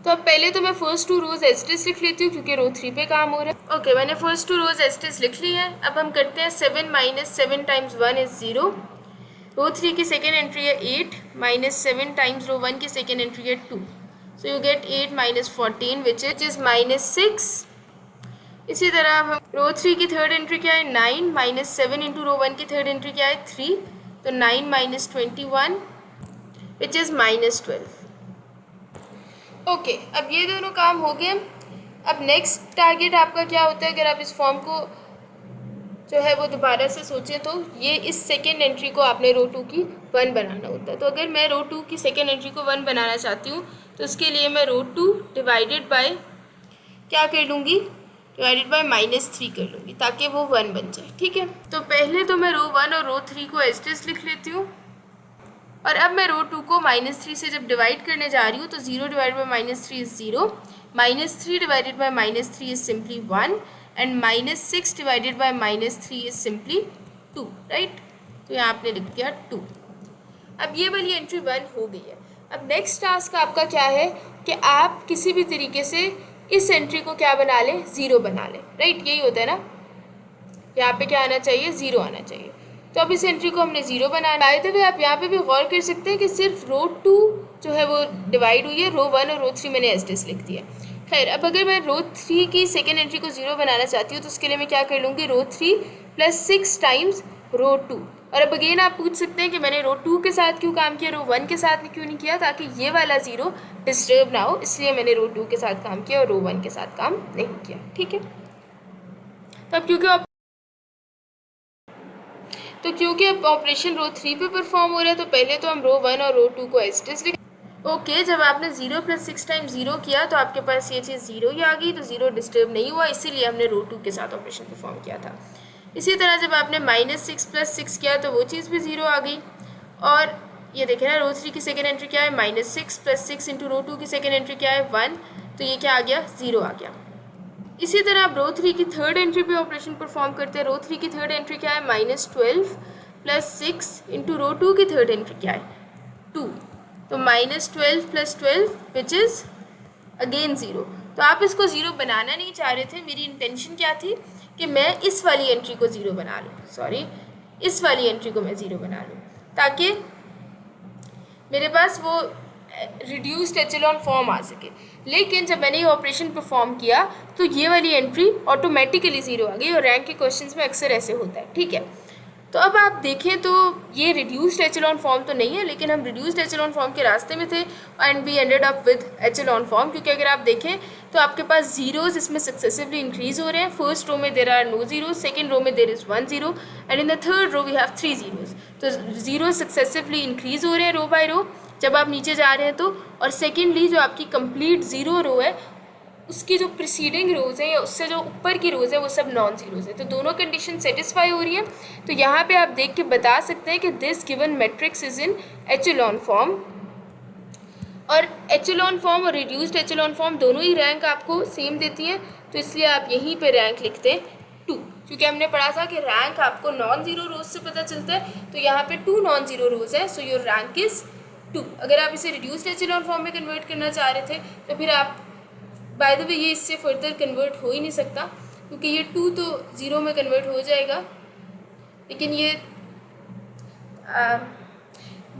तो अब पहले तो मैं फर्स्ट 2 रोज एस्टिस लिख लेती हूँ क्योंकि रो 3 पे काम हो रहा है। ओके, मैंने फर्स्ट 2 रोज एस्टिस लिख ली है। अब हम करते हैं 7 माइनस 7 टाइम्स 1 इज़ 0। रो 3 की सेकेंड एंट्री है 8 माइनस 7 टाइम्स रो 1 की सेकेंड एंट्री है 2, so you get 8 minus 14 which is -6। इसी तरह हम रो 3 की थर्ड एंट्री क्या है 9 माइनस 7 इंटू रो 1 की थर्ड एंट्री क्या है 3, तो 9 माइनस 21 विच इज़ -12। ओके, अब ये दोनों काम हो गए। अब नेक्स्ट टारगेट आपका क्या होता है, अगर आप इस फॉर्म को जो है वो दोबारा से सोचें तो ये इस सेकेंड एंट्री को आपने रो 2 की 1 बनाना होता है। तो अगर मैं रो 2 की सेकेंड एंट्री को 1 बनाना चाहती हूँ तो उसके लिए मैं रो 2 डिवाइडेड बाय क्या कर लूँगी, डिवाइडेड बाय -3 कर लूँगी ताकि वो 1 बन जाए, ठीक है। तो पहले तो मैं रो 1 और रो 3 को एज इट इज लिख लेती हूँ और अब मैं रो 2 को -3 से जब डिवाइड करने जा रही हूँ तो 0 divide by -3 is 0, -3 divided by -3 is simply 1 and -6 divided by -3 is simply 2, right. तो यहाँ आपने लिख दिया 2। अब ये वाली एंट्री 1 हो गई है। अब नेक्स्ट टास्क आपका क्या है कि आप किसी भी तरीके से इस एंट्री को क्या बना लें, 0 बना लें, राइट। यही होता है ना, यहाँ पे क्या आना चाहिए, 0 आना चाहिए। तो अब इस एंट्री को हमने 0 बनाना। बाय द वे आप यहाँ पे भी गौर कर सकते हैं कि सिर्फ रो 2 जो है वो डिवाइड हुई है, रो 1 और रो 3 मैंने एज इट लिख दिया। खैर, अब अगर मैं रो 3 की सेकेंड एंट्री को 0 बनाना चाहती हूँ तो उसके लिए मैं क्या कर लूँगी, रो 3 प्लस 6 टाइम्स रो 2। और अब अगेन आप पूछ सकते हैं कि मैंने रो 2 के साथ क्यों काम किया, रो 1 के साथ क्यों नहीं किया, ताकि ये वाला 0 डिस्टर्ब ना हो, इसलिए मैंने रो 2 के साथ काम किया और रो 1 के साथ काम नहीं किया, ठीक है। तो क्योंकि अब ऑपरेशन रो 3 पे परफॉर्म हो रहा है तो पहले तो हम रो 1 और रो 2 को एज इट इज लिख। ओके जब आपने 0 + 6 टाइम्स 0 किया तो आपके पास ये चीज़ 0 ही आ गई, तो 0 डिस्टर्ब नहीं हुआ, इसीलिए हमने रो 2 के साथ ऑपरेशन परफॉर्म किया था। इसी तरह जब आपने -6 + 6 किया तो वो चीज़ भी 0 आ गई। और ये देखें ना, रो 3 की सेकेंड एंट्री क्या है, -6 + 6 इंटू रो 2 की सेकेंड एंट्री क्या है, 1, तो ये क्या आ गया, 0 आ गया। इसी तरह आप रो 3 की थर्ड एंट्री पे ऑपरेशन परफॉर्म करते हैं। रो 3 की थर्ड एंट्री क्या है, -12 + 6 इंटू रो 2 की थर्ड एंट्री क्या है, 2, तो -12 + 12 विच इज़ अगेन 0। तो आप इसको 0 बनाना नहीं चाह रहे थे, मेरी इंटेंशन क्या थी कि मैं इस वाली एंट्री को 0 बना लूँ, सॉरी इस वाली एंट्री को मैं 0 बना लूँ, ताकि मेरे पास वो रिड्यूस्ड एचेलॉन फॉर्म आ सके। लेकिन जब मैंने ये ऑपरेशन परफॉर्म किया तो ये वाली एंट्री ऑटोमेटिकली 0 आ गई, और रैंक के क्वेश्चंस में अक्सर ऐसे होता है, ठीक है। तो अब आप देखें तो ये रिड्यूस्ड एचेलॉन फॉर्म तो नहीं है, लेकिन हम रिड्यूस्ड एचेलॉन फॉर्म के रास्ते में थे and we ended up with echelon form, क्योंकि अगर आप देखें तो आपके पास जीरोज इसमें सक्सेसिवली इंक्रीज हो रहे हैं। फर्स्ट रो में there are no zero, second row में there is 1 0, and in the third row we have 3 zeros. तो जीरो सक्सेसिवली इंक्रीज हो रहे हैं रो बाय रो जब आप नीचे जा रहे हैं तो। और सेकेंडली जो आपकी कंप्लीट ज़ीरो रो है उसकी जो प्रिसीडिंग रोज़ है या उससे जो ऊपर की रोज़ है वो सब नॉन जीरोज़ है, तो दोनों कंडीशन सेटिस्फाई हो रही है। तो यहाँ पे आप देख के बता सकते हैं कि this given matrix is in echelon form. और एचेलॉन फॉर्म और रिड्यूस्ड एचेलॉन फॉर्म दोनों ही रैंक आपको सेम देती हैं, तो इसलिए आप यहीं पे रैंक लिखते हैं 2, क्योंकि हमने पढ़ा था कि रैंक आपको नॉन ज़ीरो रोज़ से पता चलता है, तो यहाँ पे 2 नॉन ज़ीरो रोज़ है, सो योर रैंक इज़ 2। अगर आप इसे रिड्यूस्ड एचेलॉन फॉर्म में कन्वर्ट करना चाह रहे थे तो फिर आप, बाय द वे ये इससे फर्दर कन्वर्ट हो ही नहीं सकता, क्योंकि ये 2 तो 0 में कन्वर्ट हो जाएगा, लेकिन ये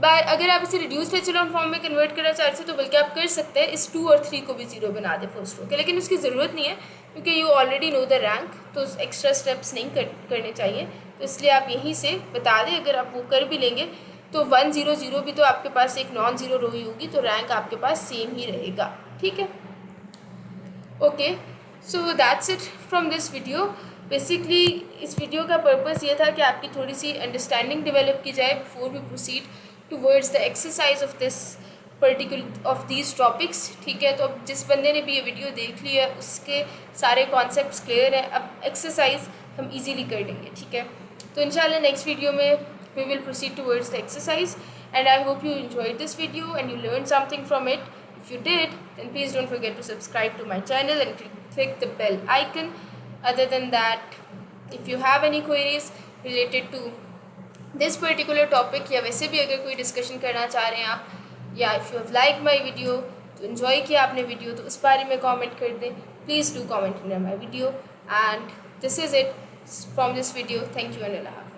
अगर आप इसे रिड्यूस्ड एचेलॉन फॉर्म में कन्वर्ट करना चाह रहे थे तो बल्कि आप कर सकते हैं इस 2 और 3 को भी 0 बना दें फर्स्ट रो के, लेकिन उसकी ज़रूरत नहीं है क्योंकि you already know the rank, तो एक्स्ट्रा स्टेप्स नहीं करने चाहिए। तो इसलिए आप यहीं से बता दें, अगर आप वो कर भी लेंगे तो 1 0 0 भी तो आपके पास एक नॉन ज़ीरो रो ही होगी, तो रैंक आपके पास सेम ही रहेगा, ठीक है। Okay, so that's it from this video. Basically इस वीडियो का पर्पस ये था कि आपकी थोड़ी सी अंडरस्टैंडिंग डेवलप की जाए before we proceed towards the exercise of this particular of these topics, ठीक है। तो अब जिस बंदे ने भी ये वीडियो देख ली है उसके सारे कॉन्सेप्ट्स क्लियर हैं, अब एक्सरसाइज हम इजीली कर लेंगे, ठीक है। तो इंशाल्लाह नेक्स्ट वीडियो में we will proceed towards the exercise, and I hope you enjoyed this video and you learned something from it. If you did, then please don't forget to subscribe to my channel and click the bell icon. Other than that, if you have any queries related to this particular topic या वैसे भी अगर कोई discussion करना चाह रहे हैं आप, या if you have liked my video, तो enjoy किया आपने वीडियो तो उस बारे में कमेंट कर दें. Please do comment in my video, and this is it from this video. Thank you and Allah.